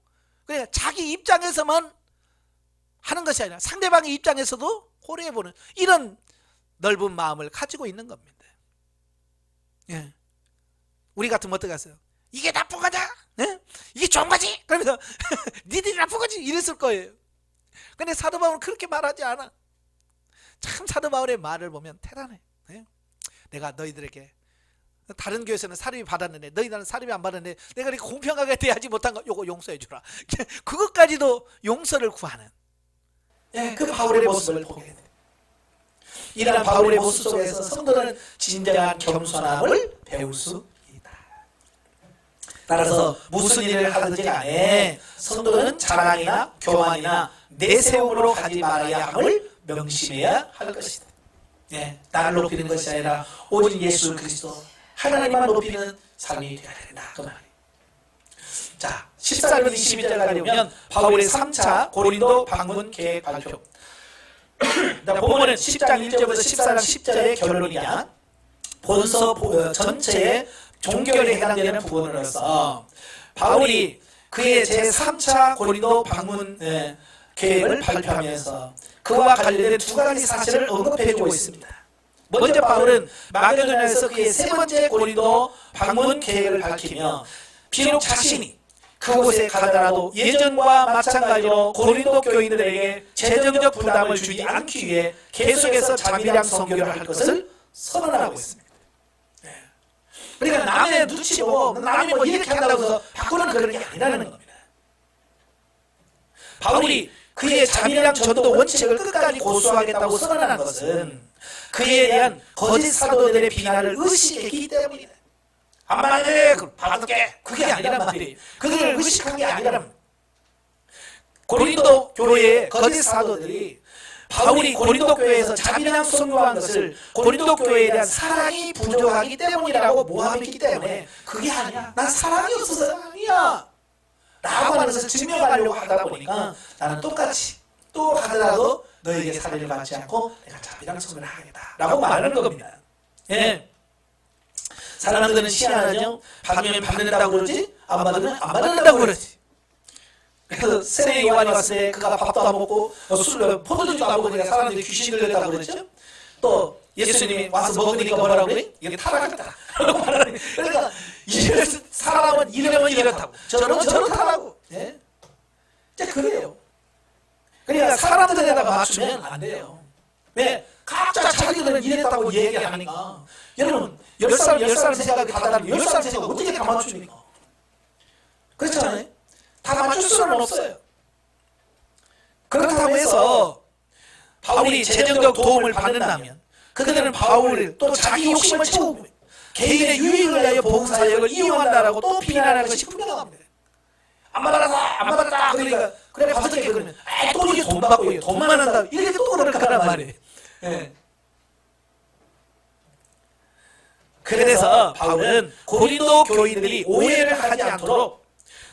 그냥 자기 입장에서만 하는 것이 아니라 상대방의 입장에서도 고려해보는 이런 넓은 마음을 가지고 있는 겁니다. 예. 우리 같으면 어떻게 하세요? 이게 나쁜 거다? 예? 이게 좋은 거지? 그러면서 니들이 나쁜 거지? 이랬을 거예요. 근데 사도 바울은 그렇게 말하지 않아. 참 사도 바울의 말을 보면 대단해. 예? 내가 너희들에게 다른 교회에서는 사립이 받았는데 너희들은 사립이 안 받았는데 내가 이렇게 공평하게 대하지 못한 거 요거 용서해 주라. 그것까지도 용서를 구하는 그 바울의 모습을 보게 돼. 이러한 바울의 모습 속에서 성도는 진정한 겸손함을 배울 수 있다. 따라서 무슨 일을 하든지 간에 성도는 자랑이나 교만이나 내세움으로 가지 말아야 함을 명심해야 할 것이다. 나를 높이는 것이 아니라 오직 예수 그리스도 하나님만 높이는 삶이 되어야 된다. 그 말이에요. 자, 14절부터 22절까지 보면 바울의 3차 고린도 방문 계획 발표. 본문은 10장 1절부터 14장 10절의 결론이야. 본서 전체의 종결에 해당되는 부분으로서 바울이 그의 제3차 고린도 방문 계획을 발표하면서 그와 관련된 두 가지 사실을 언급해주고 있습니다. 먼저 바울은 마게도냐에서 그의 세 번째 고린도 방문 계획을 밝히며 비록 자신이 그곳에 가더라도 예전과 마찬가지로 고린도 교인들에게 재정적 부담을 주지 않기 위해 계속해서 자비랑 선교를 할 것을 선언하고 있습니다. 그러니까 남의 눈치 보고 남이 뭐 이렇게 한다고 해서 바꾸는 그런 게 아니라는 겁니다. 바울이 그의 자비랑 전도 원칙을 끝까지 고수하겠다고 선언한 것은 그에 대한 거짓 사도들의 비난을 의식했기 때문이다. 안 맞네, 받을게. 그게 아니란 말이에요. 그들을 의식한 게 아니란. 고린도 교회의 거짓 사도들이 바울이 고린도 교회에서 자비랑 선교한 것을 고린도 교회에 대한 사랑이 부족하기 때문이라고 모함했기 때문에 그게 아니야. 난 사랑이 없어서 아니야 라고 하는 것을 증명하려고 하다 보니까 나는 똑같이 또 하더라도 너에게 사례를 받지 않고 내가 자비랑 선교를 하겠다 라고 말하는 겁니다. 예. 사람들은 시한하죠. 받으면 받는다고 그러지 안 받으면 안 받는다고 그러지. 그래서 세례 요한이 왔을 때 그가 밥도 안 먹고 포도주도 안 먹으니까 사람들이 귀신 들렸다고 그랬죠. 또 예수님이 와서 먹으니까 뭐라고 그래? 이게 타락했다. 그러니까 사람은 이러면 이렇다고 저러면 저렇다고. 예? 진짜 그래요. 그러니까 사람들에다가 맞추면 안 돼요. 왜? 각자 자기들은 이랬다고 얘기하니까. 여러분 10사람 생각이 다 다르고 10사람 생각 어떻게 다 맞춥니까? 그렇잖아요. 다 맞출 수는 없어요. 그렇다고 해서 바울이 재정적 도움을 받는다면 그들은 바울을 또 자기 욕심을 채우고 개인의 유익을 위하여 봉사력을 이용한다라고 또 비난하는 것이 분명합니다. 안 받았다 그러니까 그래 받을게 그러면 또 이게 돈 받고 돈만 한다 이렇게 또 그럴 거란 말이에요. 네. 그래서 바울은 고린도 교인들이 오해를 하지 않도록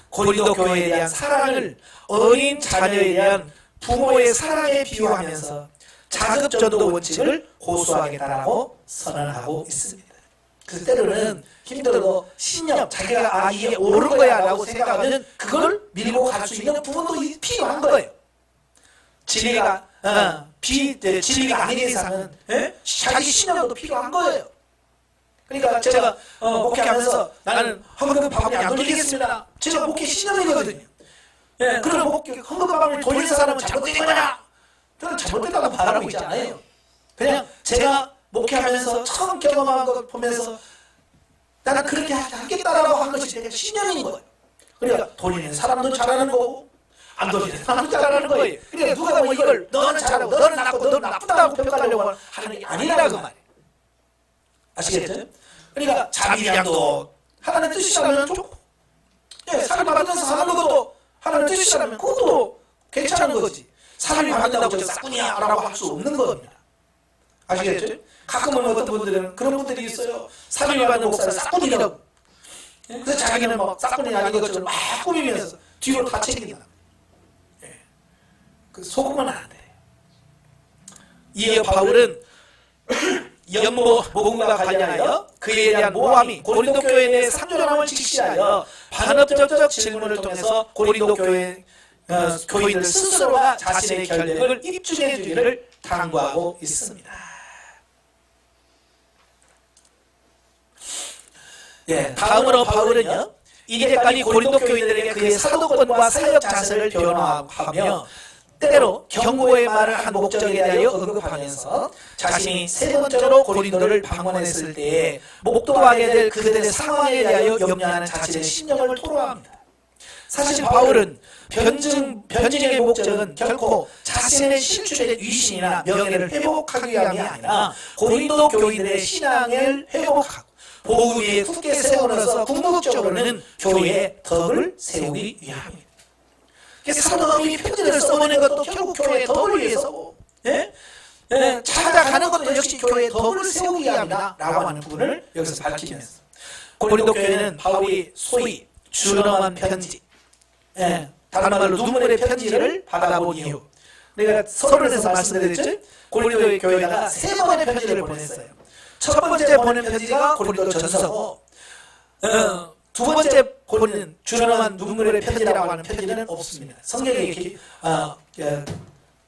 고린도 교회에 대한 사랑을 어린 자녀에 대한 부모의 사랑에 비유하면서 자급전도 원칙을 고수하겠다라고 선언하고 있습니다. 그래서 때로는 힘들어도 신념, 자기가 이게 옳은 거야 라고 생각하면 그걸 밀고 갈 수 있는 부분도 필요한 거예요. 진리가 진리가 아닌 이상은 자기 신념도 필요한 거예요. 그러니까 제가 목회하면서 나는 헌금방울이 안 돌리겠습니다. 제가 목회 신념이거든요. 그럼 헌금방울 돌리는 사람은 잘못된 거냐? 저는 잘못됐다고 말하고 있지 않아요. 그냥 제가 목회하면서 처음 경험한 걸 보면서 나는 그렇게 하겠다라고 한 것이 되게 신념인 거예요. 그러니까 돈 있는 사람도 잘하는 거고 안 돈 있는 사람도 잘하는 거예요. 그러니까 누가 뭐 이걸 너는 잘하고 너는 나쁘고 너는 나쁘다고 평가하려고 하는 게 아니라 그 말이에요. 아시겠죠? 그러니까 자비량도 하나님의 뜻이라면 좋고, 예, 살을 받으면서 사는 것도 하나님의 뜻이라면 그것도 괜찮은 거지. 살을 받는다고 저 싹군이야 라고 할 수 없는 겁니다. 아시겠죠? 가끔은 어떤 분들은 그런 분들이 있어요. 살을 받는 목사를 싹군이라고. 그래서 자기는 막 싹군이 아닌 것처럼 막 꾸미면서 뒤로 다 챙긴다. 예. 그 속으면 안 돼. 이에 바울은 연모 모금과 관련하여 그에 대한 모함이 고린도 교회에 대해 산조람을 직시하여 반업적적 질문을 통해서 고린도 교회 교인들 스스로가 자신의 결백을 입증해 주기를 당부하고 있습니다. 예, 다음으로 바울은요, 이제까지 고린도 교인들에게 그의 사도권과 사역 자세를 변화하며 때로 경고의 말을 한 목적에 대하여 언급하면서 자신이 세 번째로 고린도를 방문했을 때에 목도하게 될 그들의 상황에 대하여 염려하는 자신의 심령을 토로합니다. 사실 바울은 변증의 목적은 결코 자신의 실추된 위신이나 명예를 회복하기 위함이 아니라 고린도 교인들의 신앙을 회복하고 복음 위에 굳게 세우면서 궁극적으로는 교회의 덕을 세우기 위함입니다. 사도 바울이 편지를 써보낸 것도 결국 교회의 덕을 위해서고, 예? 예, 찾아가는 것도 역시 교회의 덕을 세우기 위함이다 라고 하는 부분을 여기서 밝히면서 고린도 교회는 바울이 소위 준엄한 편지, 예, 다른 말로 눈물의 편지를 받아본 이후, 내가 서론에서 말씀드렸죠? 고린도 교회에다가 세 번의 편지를 보냈어요. 첫 번째 보낸 편지가 고린도 전서고, 두 번째 보는 준엄한 눈물의 편지라고 하는 편지는 없습니다. 성경에 이렇게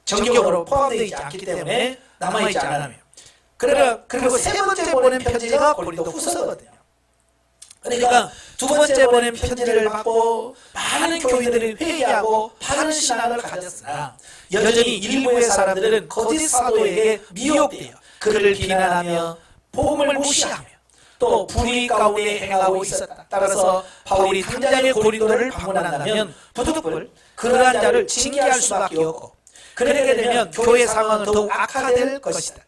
정경으로 포함되어 있지 않기 때문에 남아있지 않아요. 그리고 세 번째 보낸 편지가 고린도 후서거든요. 그러니까 두 번째 보낸 편지를 받고 많은 교인들이 회개하고 바른 신앙을 가졌으나 여전히 일부의 사람들은 거짓 사도에게 미혹되어 그를 비난하며 복음을 무시하며 또 불의 가운데 행하고 있었다. 따라서 바울이 당장의 고린도를 방문한다면 부득불 그러한 자를 징계할 수밖에 없고, 그러게 되면 교회 상황은 더욱 악화될 것이다.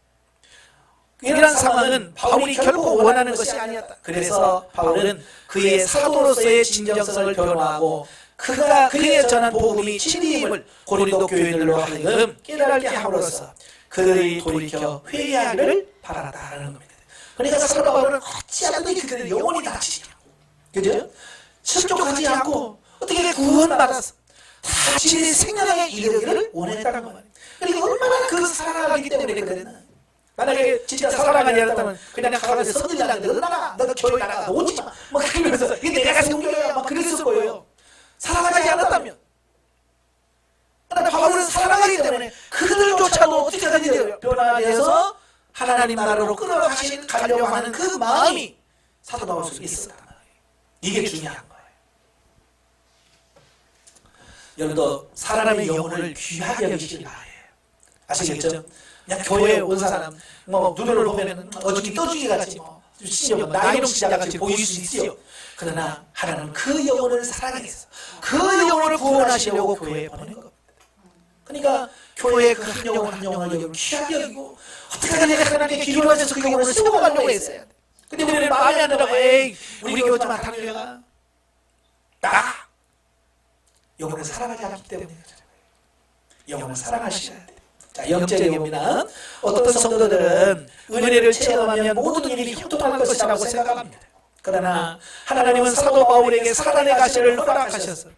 이러한 상황은 바울이 결코 원하는 것이 아니었다. 그래서 바울은 그의 사도로서의 진정성을 변화하고 그의 전한 복음이 진리임을 고린도 교인들로 하여금 깨달게 함으로써 그들이 돌이켜 회개하기를 바랐다는 겁니다. 그러니까 사도 바울은 어찌하든지 그들의 영혼이 다치냐, 그죠? 실족하지 않고 어떻게 구원받아서 자신의 생명에 이르기를 원했다는 거 말이에요. 그러니까 얼마나 그 사랑하기 때문에 그랬나. 만약에 진짜 사랑하지 않았다면 그냥 가만히 선질라는데 너가 교회 나가 오지 마, 막 그러면서 이게 내가 성교야 막 그랬을 거예요. 사랑하지 않았다면. 그러나 바울은 사랑하기 때문에 그들조차도 어떻게 하든지 변화돼서 하나님 나라로 끌어가려고 하는 그 마음이 사도 바울 속에 있었단 말이에요. 이게 중요한 거예요. 여러분도 사람의 영혼을 귀하게 여기시길 바라요. 아시겠죠? 그냥 교회에 온 사람 뭐 눈으로 보면 어죽이 떠주기 같이 뭐 나이롱 시자 같이 보일 수 있어요. 그러나 하나님은 그 영혼을 사랑해서 그 영혼을 구원하시려고 교회에 보낸 겁니다. 그러니까 교회의 그 한 영혼 한 영혼을 귀하게 여기고 어떻게 내가 하나님께 기도하면서 그 영혼을 세우고 가려고 했어요. 근데 우리는 마음에 안 들라고 에이 우리 교회 좀 많다는 교회가 나 영혼을 사랑하지 않기 때문에 영혼을 사랑하셔야 돼요. 자, 영적인 의미는 어떤 성도들은 은혜를 체험하면 모든 일이 형통할 것이라고 생각합니다. 그러나 하나님은 사도 바울에게 사단의 가시를 허락하셔서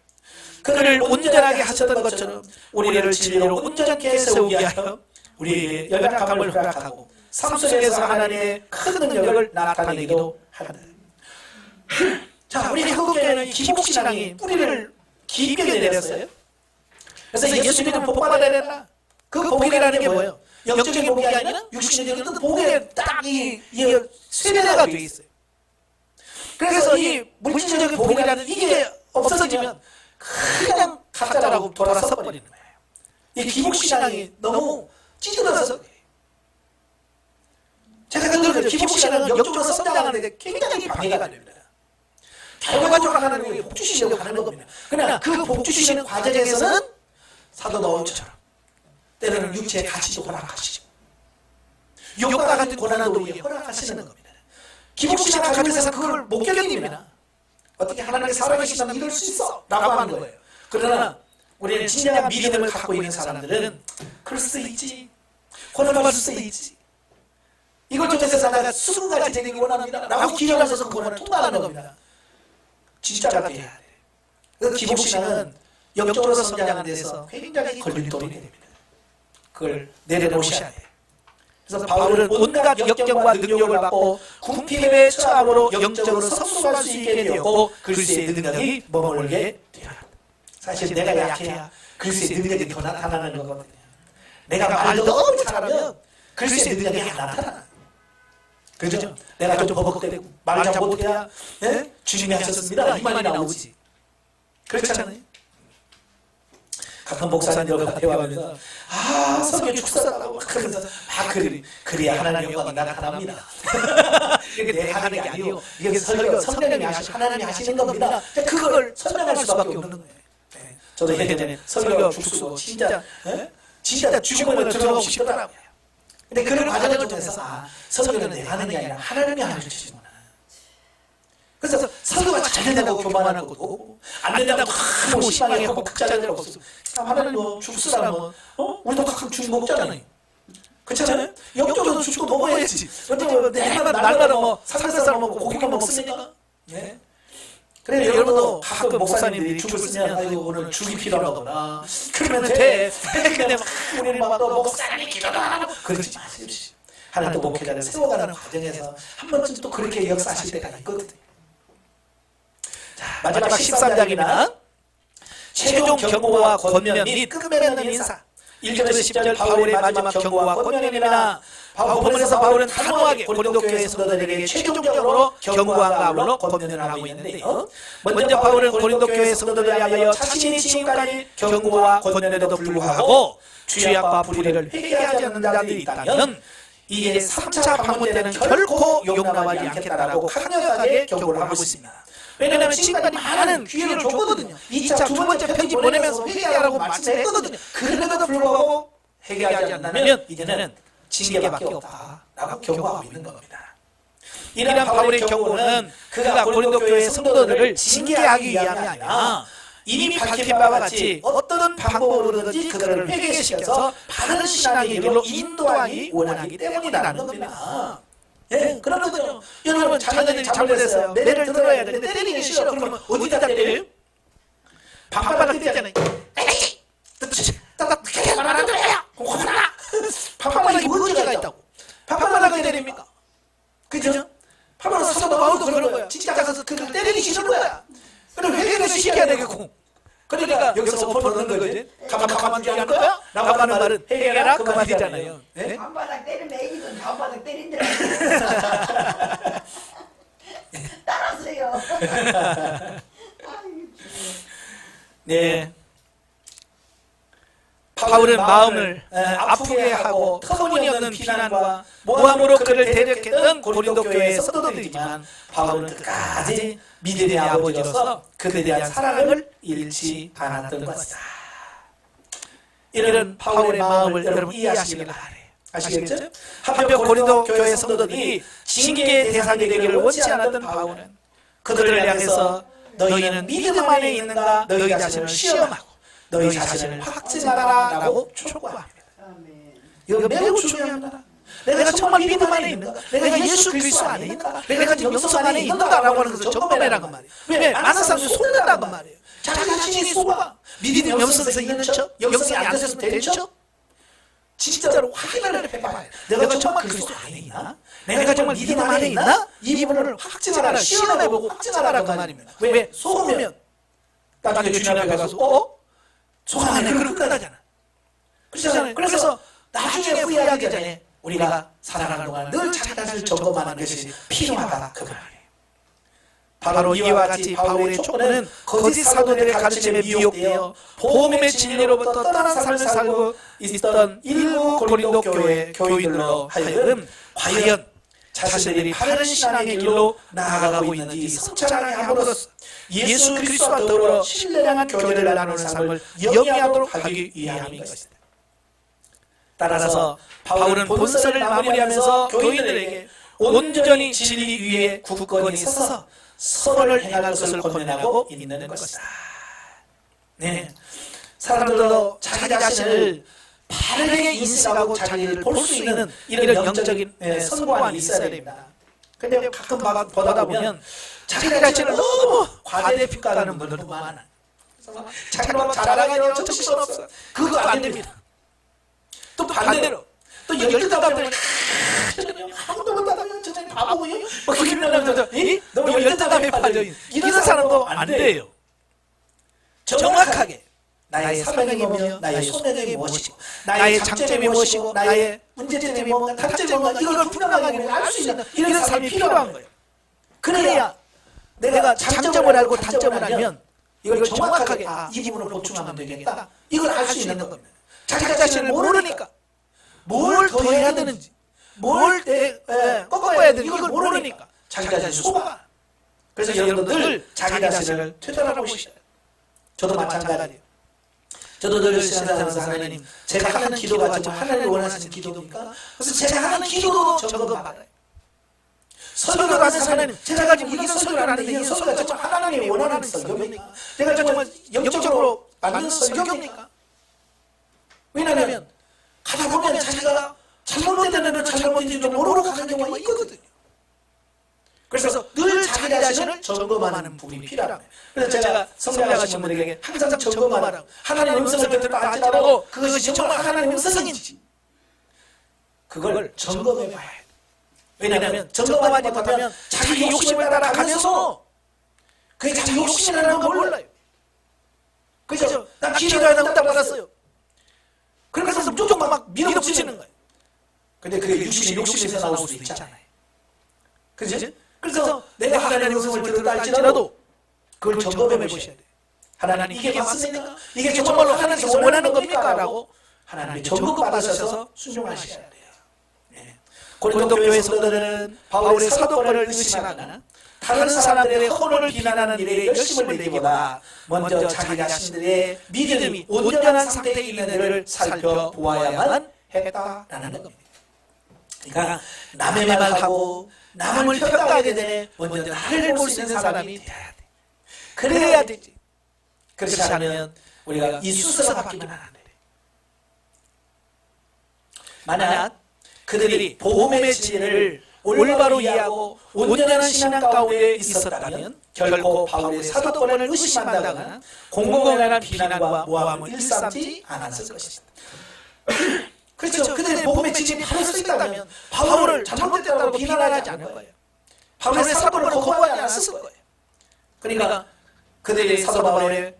그를 온전하게 하셨던 것처럼 우리를 진리로 온전케 세우게 하여 우리에게 연약함을 허락하고 삶 속에서 하나님의 큰 능력을 나타내기도 합니다. 자, 우리 한국교회는 기복신앙이 뿌리를 깊게 내렸어요. 그래서 예수 믿으면 복 받아야 되나? 그 복이라는 게 뭐예요? 영적인 복이 아니라 육신적인 복에 딱 이 세뇌가 되어 있어요. 그래서 이 물질적인 복이라는 이게 없어지면 그냥 가짜라고 돌아서 버리는 거예요. 이 기복신앙이 너무 찌들어서 제가 늘 기복신앙은 영적으로 성장하는 데 굉장히 방해가 됩니다. 결과적으로 하나님이 복 주시려고 하는 겁니다. 그러나 그 복 주시는 과정에서는 사도 바울처럼 때로는 육체의 가치도 허락하시고 욕과 같은 고난도 우리에게 허락하시는 겁니다. 기복신앙을 가진 회사는 그걸 못 견딥니다. 어떻게 하나님의 살아계시다면 이럴 수 있어 라고 하는 거예요. 그러나 우리는 진정한 믿음을 갖고 있는 사람들은 그럴 수 있지, 고난받을 수 있지, 이걸 통해서 내가 20가지 되기 원합니다 라고 기도하면서 그 고난을 통과하는 겁니다. 진짜가 돼야 돼. 그 기복신앙은 영적으로 성장하는 데서 굉장히 걸림돌이 됩니다. 그걸 내려놓으셔야 돼. 그래서 바울은 온갖 역경과 능력을 받고 궁핍의 처함으로 영적으로 성숙할 수 있게 되었고 글쓰의 능력이 머물게 되었다. 사실 내가 약해야 글쓰의 능력이 더 나타나는 거거든요. 내가 말 너무 잘하면 글쓰의 능력이 안 나타나. 그죠? 내가 좀 버벅대고 말 잘 못해야 주님이 하셨습니다 이 말이 나오지. 그렇잖아요. 가끔 목사님들과 대화하면서 설교 축사라고 그러면서 그래야 하나님의 영광이 나타납니다. 이게 내가 하는 게 아니에요. 이게 설교 성령님이 하나님이 하시는 겁니다. 그걸 설명할 수밖에 없는 거예요. 저도 예전에 설교 축소 진짜 주공을 들어가고 싶더라고요. 근데 그런 과정을 통해서 설교는 내가 하는 게 아니라 하나님이 하시는구나. 그래서 설교가 잘 된다고 교만하는 것도 없고 안 된다고 뭐 심하게 하고 극자들 없어. 하나님 뭐 죽쓰라면 우리도 가끔 죽 먹잖아요. 그렇잖아요? 영적으로 죽도 먹어야지. 날마다 뭐 삼겹살 먹고 고기만 먹습니까? 네. 그래 여러분도 가끔 목사님들이 죽을 쓰면 아이고 오늘 죽이 필요하구나 그러면 돼. 근데 막 우리는 또 목사님이 기도도 안 하고 그러지 마세요. 하나님 또 목회자를 세워가는 과정에서 한 번쯤 또 그렇게 역사하실 때가 있거든요. 자, 마지막 13장입니다. 최종 경고와 권면 및 끝맺는 인사. 1절에서 10절 바울의 마지막 경고와 권면입니다. 본문에서 바울은 단호하게 고린도 교회 성도들에게 최종적으로 경고한 가울로 권면을 하고 있는데요. 먼저 바울은 고린도 교회 성도들에 하여 자신이 지금까지 경고와 권면에도 불구하고 죄악과 불의를 회개하지 않는 자들이 있다면 이에 3차 방문 때는 결코 용납하지 않겠다라고 강력하게 경고를 하고 있습니다. 왜냐하면 지금까지 많은 기회를 줬거든요. 2차 두 번째 편지 보내면서 회개하라고 말씀했거든요. 그럼에도 불구하고 회개하지 않는다면 이제는 징계밖에 없다라고 경고하고 있는 겁니다. 이러한 바울의 경고는 그가 고린도 교회 성도들을 징계하기 위함이 아니라 이미 밝힌 바와 같이 어떤 방법으로든지 그들을 회개시켜서 바른 신앙의 길로 인도하기 원하기 때문이라는 겁니다. 예, 그러거든요. 여러분 자녀들이 잘못했어요. 매를 들어야 되는데 때리기 싫어. 그러면 어디다 때려요? 방바닥 때리잖아요. 말안 들어요. 방바닥이 문제가 있다고. 방바닥을 때립니까? 그죠? 방바닥 사도 바울도 그런 거야. 진짜 가서 그를 때리기 싫은 거야. 그럼 회개를 시켜야 되겠고. 그러니까 여기서 엎어놓는 거지. 가만두지 않을 거야? 라고 하는 말은 회개라 그 말이잖아요. 방바닥 때리면 애기도 방바닥 때린다고. 따랐어요. 네. 바울은 마음을 아프게 하고 터무니없는 비난과 모함으로 그를 대적했던 고린도 교회의 성도들이지만 바울은 끝까지 믿음의 아버지로서 그들에 대한 사랑을 잃지 않았던 것이다. 이런 바울의 마음을 여러분 이해하시길 바라요. 아시겠죠? 한편 고린도 교회 성도들이 징계의 대상이 되기를 원치 않았던 바울은 그들을 향해서 너희는 믿음 안에 있는가 너희 자신을 시험하고 너희 자신을 확증하라 라고 촉구합니다. 이거 매우 중요합니다. 내가 정말 믿음 안에 있는가? 내가 예수 그리스도 안에 있는가? 내가 지금 영성 안에 있는가? 라고 하는 것을 점검해라고 말이에요. 왜? 많은 사람들이 속는다고 말이에요. 자기 자신이 속아. 믿음이 영성에서 있는 척? 영성이 안 됐으면 되는 척? 진짜로 확인을 해봐야 돼. 내가 정말 그리스도 안에 있나? 내가 정말 믿음 안에 있나? 이 부분을 확증하라. 시험해보고 확증하라 그 말입니다. 왜? 속으면 나중에 주님 앞에 가서 속아 안에 그걸 끝나잖아. 그렇잖아요. 그래서 나중에 후회하기 전에 우리가 살아가는 동안 늘 자기 자신을 점검하는 것이 필요하다 그 말이에요. 바로 이와 같이 바울의 촉구는 거짓 사도들의 가르침에 미혹되어 복음의 진리로부터 떠난 삶을 살고 있던 일부 고린도 교회 교인들로 하여금 과연 자신들이 바른 신앙의 길로 나아가고 있는지 성찰하게 함으로써 예수 그리스도와 더불어 신뢰한 교회를 나누는 삶을 영위하도록 하기 위함인 것이다. 따라서 바울은 본서를 마무리하면서 교인들에게 온전히 진리 위에 굳건히 서서 선을 행할 것을 권면하고 있는 것이다. 네, 사람들도 자기 자신을 바르게 인식하고 자기를 볼 수 있는 이런 영적인 선고안이 있어야 됩니다. 근데 가끔 보다 보면 자기 자신을 너무 과대평가하는 분들도 많아. 자기가 막 자랑하냐 정신없어. 그거 안 됩니다. 또 반대로 또 열등감 때문에 아무도 못하다면 저 사람이 바보예요? 뭐 그렇게 너무 열등감에 빠져 이런 사람도 안 돼요. 정확하게 나의 사명이 뭐며 나의 소명이 무엇이고 나의 장점이 무엇이고 나의 문제점이 뭔가 단점이 뭔가 이걸 분명하게 알 수 있는 이런 삶이 필요한 거예요. 그래야 내가 장점을 알고 단점을 알면 이걸 정확하게 이 부분을 보충하면 되겠다. 이걸 알 수 있는 겁니다. 자기 자신을 모르니까 뭘 더 해야 되는지 뭘 꺾어야 되는지 이걸 모르니까 자기 자신을 속아. 그래서 여러분들 자기 자신을 되돌아보시죠. 저도 마찬가지예요. 저도 늘 신앙생활에서 하나님 제가 하는 기도가 정말 하나님을 원하시는 기도입니까? 그래서 제가 하는 기도도 점검 받아요. 설교를 하면서 하나님 제가 지금 이런 설교를 하는데 이 설교가 정말 하나님이 원하는 설교입니까? 내가 정말 영적으로 맞는 설교입니까? 왜냐하면 가다 보면 자기가 잘못된 데는 잘못된 줄 모르고 가는 경우가 있거든요. 그래서 늘 자기 자신을 점검하는 부분이 필요합니다. 그래서 제가 성장하신 분들에게 항상 점검하라고 하나님의 음성을 듣다 할지라도 그것이 정말 하나님의 음성인지 그걸 점검해 봐야 해요. 왜냐하면 점검하지 못하면 자기 욕심을 따라가면서 그게 자기 욕심이라는 걸 몰라요. 그죠? 난 기도하다가 응답 받았어요. 그래서 무조건 막 밀어붙이는 거예요. 근데 그게 욕심에서 나올 수도 있잖아요. 그죠? 그래서 내가 하나님의 음성을 들었다 할지라도 그걸 점검해 보셔야 돼요. 하나님 이게 맞습니까? 이게 정말로 하나님께서 원하는 겁니까? 라고 하나님의 점검 받으셔서 순종하셔야 돼요. 네. 고린도 교회 성도들은 바울의 사도권을 의심하거나 다른 사람들의 혼을 비난하는 일에 열심을 내기보다 먼저 자기 자신들의 믿음이 온전한 상태에 있는지를 살펴보아야만 했다라는 겁니다. 그러니까 남의 말하고 남을 평가하게 되네 먼저 나를 볼 수 있는 사람이 돼야 돼. 그래야 되지. 그렇지 않으면 우리가 이 순서가 바뀌면 안 돼. 만약 그들이 복음의 진리를 올바로 이해하고 온전한 신앙 가운데 있었다면 결코 바울의 사도권을 의심한다거나 공공연한 비난과 모함을 일삼지 않았을 것이다. 그렇죠. 그들의 복음의 진리를 바로 쓰다면 바울을 잘못됐다고 비난하지 않을 거예요. 바울의 사도권을 거부하지 않았을 거예요. 그러니까 그들이 사도 바울을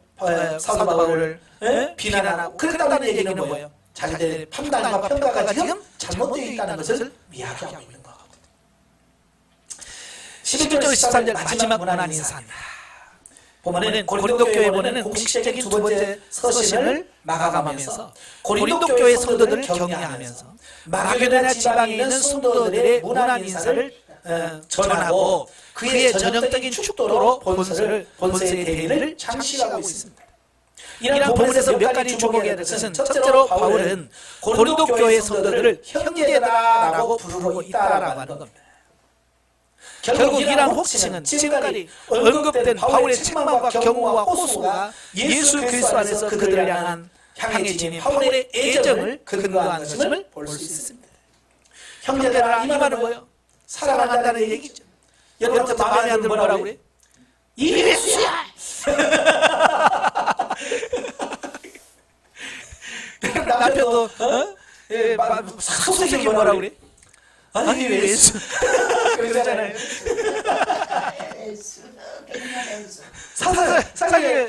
비난하고 그랬다는 얘기는 뭐예요? 자기들의 판단과 평가가 지금 잘못되어 있다는 것을 이야기하고 있는 거거든요. 11절 13절 마지막 문안 인사입니다. 보면은 고린도 교회 보면은 공식적인 두 번째 서신을 마감하면서 고린도 교회 성도들을 격려하면서 마게도냐 지방에 있는 성도들의 문안 인사를 전하고 그의 전형적인 축도로 본서의 대인을 장식하고 있습니다. 이러한 부분에서 몇 가지 주목해야 될 것은 첫째로 바울은 고린도 교회 성도들을 형제다라고 부르고 있다라고 하는 겁니다. 결국 이러한 호칭은 지금까지 언급된 바울의 책망과 경고와 호소가 예수 그리스도 안에서 그들을 향해 지닌 바울의 애정을 근거한 것임을 볼 수 있습니다. 형제들아 이 말은 뭐예요? 사랑한다는 얘기죠. 여러분한테 마음에 안 들면 뭐라고 그래? 이베수야! 남편도 소생이 뭐라고 그래? 아니 왜 예수? 그러잖아요.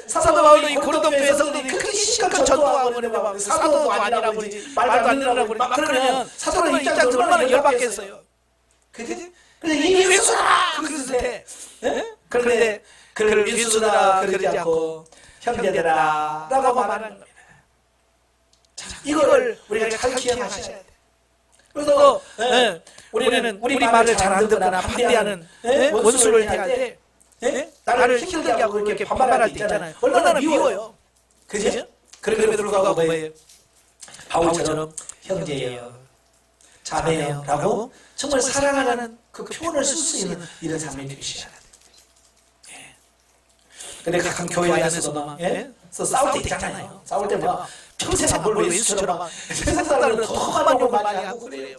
사도 바울이 고린도 교회 성도들이 그렇게 심각한 전도하고 그러면 사도도 아니라고 그러지 말도 안 되라고 그러지 막 그러면 사도는 입장에서 얼마나 열받겠어요. 그지? 근데 이게 왜 쏘라! 그랬을 때 그런데 그를 민수들아 그러지 않고 형제들아 라고 말하는 겁니다. 이걸 우리가 잘 기억하셔야 돼요. 그래서 우리는 우리 말을 잘 안 듣거나 반대하는 원수를 대할 때 나를 힘들게 하고 이렇게 반발할 때 있잖아요. 얼마나 미워요. 그죠? 그럼에도 불구하고 뭐예요? 바울처럼 형제예요, 자매예요 라고 정말 사랑하는 그 표현을 쓸 수 있는 이런 삶이 되시야 돼요. 근데 각각 교회 안에서도 막 싸울 때 있잖아요. 싸울 때 막 평생 안 볼고 왼수처럼 세상 사람들은 더 험한 욕을 많이 하고 그래요.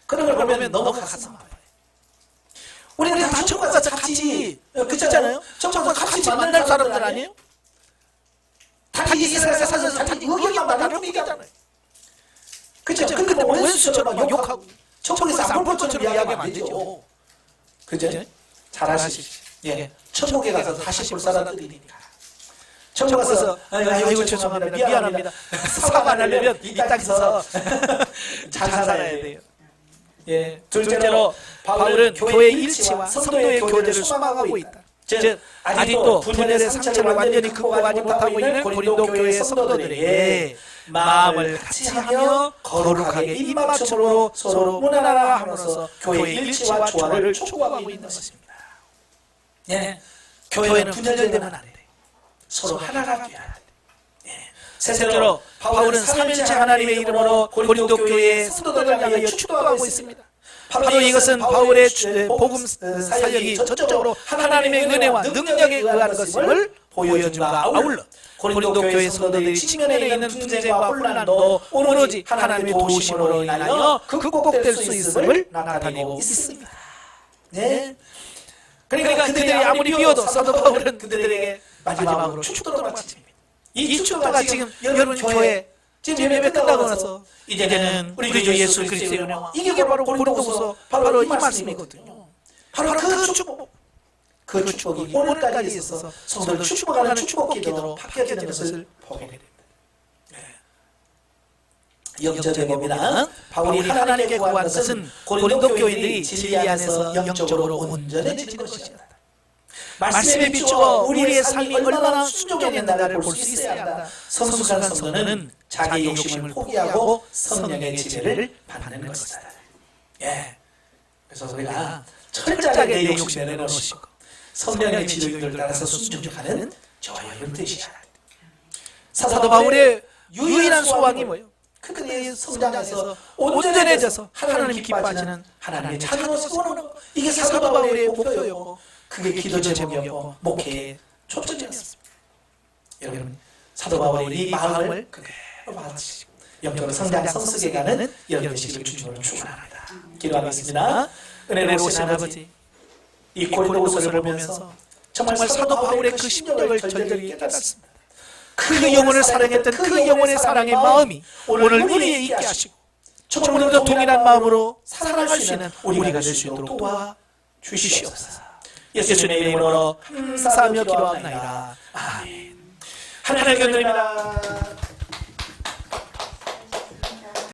그런 걸 보면 너무 가슴 아파요. 우리는 다 천국 가서 같이 그렇잖아요. 천국 가서 같이 만날 사람들 아니에요? 다 이 세상에 살면서 다 의견만 나눌 뿐이잖아요. 그렇죠? 근데 뭐 왼수처럼 막 욕하고 천국에서 안 볼 것처럼 이야기하면 안 되죠. 그죠? 잘 아시죠? 예. 천국에 가서 다시 볼 사람들이니까. 천국 가서 아이고 죄송합니다. 미안합니다. 사과 안 하려면 이 땅에서 잘 살아야 돼요. 예. 둘째로 바울은 교회의 일치와 성도의 교제를 소망하고 있다. 즉 아직도 분열의 상처를 완전히 극복하지 못하고 있는 고린도 교회 성도들에게 마음을 같이 하며 거룩하게 입맞춤으로 서로 문안하라 함으로써 교회의 일치와 조화를 촉구하고 있는 것입니다. 예. 교회는 분열되면 안 돼. 서로 하나가 되어야 돼. 셋째로 바울은 삼일체 하나님의 이름으로 고린도 교회의 성도들을 향하여 축도하고 있습니다. 바로 이것은 바울의 복음 사역이 전적으로 하나님의 은혜와 능력에 의한 것임을 보여줌과 아울러 고린도 교회 성도들이 직면해 있는 분쟁과 혼란도 오로지 하나님의 도우심으로 인하여 극복될 수 있음을 나타내고 있습니다. 네. 그러니까 그들이 아무리 미워도 사도 바울은 그들에게 마지막으로 축도를 마칩니다. 이 축도가 지금 여러분 교회 지금 예배 끝나고 나서 이제는 우리 주 예수 그리스도의 은혜와 이게 바로 고린도후서 바로 이 말씀이거든요. 바로 그 축복, 그 축복이 오늘까지 있어서 성도를 축복하는 축복 기도로 바뀌어지는 것을 보게 됩니다. 영적인 법이란 바울이 하나님께 구한 것은 고린도 교인들이 진리 안에서 영적으로 온전해지는 것이다. 말씀에 비추어 우리의 삶이 얼마나 순종했는가를 볼 수 있어야 한다. 성숙한 성도는 자기 욕심을 포기하고 성령의 지배를 받는 것이다. 예. 그래서 우리가 철저하게 내 욕심을 내려놓으시고 성령의 지배를 따라서 순종하는 저희를 되시야 합니다. 사도 바울의 유일한 소망이 뭐예요? 그의 성장에서 온전해져서 하나님이 기뻐하시는 하나님의 자녀로 세우는 것. 이게 사도 바울의 목표였고 그게 기도 제목이었고 목회의 초점이었습니다. 여러분 사도 바울이 이 마음을 그대로 받으시고 영적으로 성장 성숙해 가는 여러분 되시길 주님으로 축원합니다. 기도하겠습니다. 은혜로우신 아버지, 이 고린도후서를 보면서 정말 사도 바울의 그 심령을 절절히 깨달았습니다. 그 영혼을 사랑했던 그 영혼의 사랑의 마음이 오늘 우리에 있게 하시고 정말 우리도 동일한 마음으로 사랑할 수 있는 우리가 될 수 있도록 도와주시옵소서. 예수님의 이름으로 감사하며 기도하나이다. 아멘. 하나님 감사드립니다.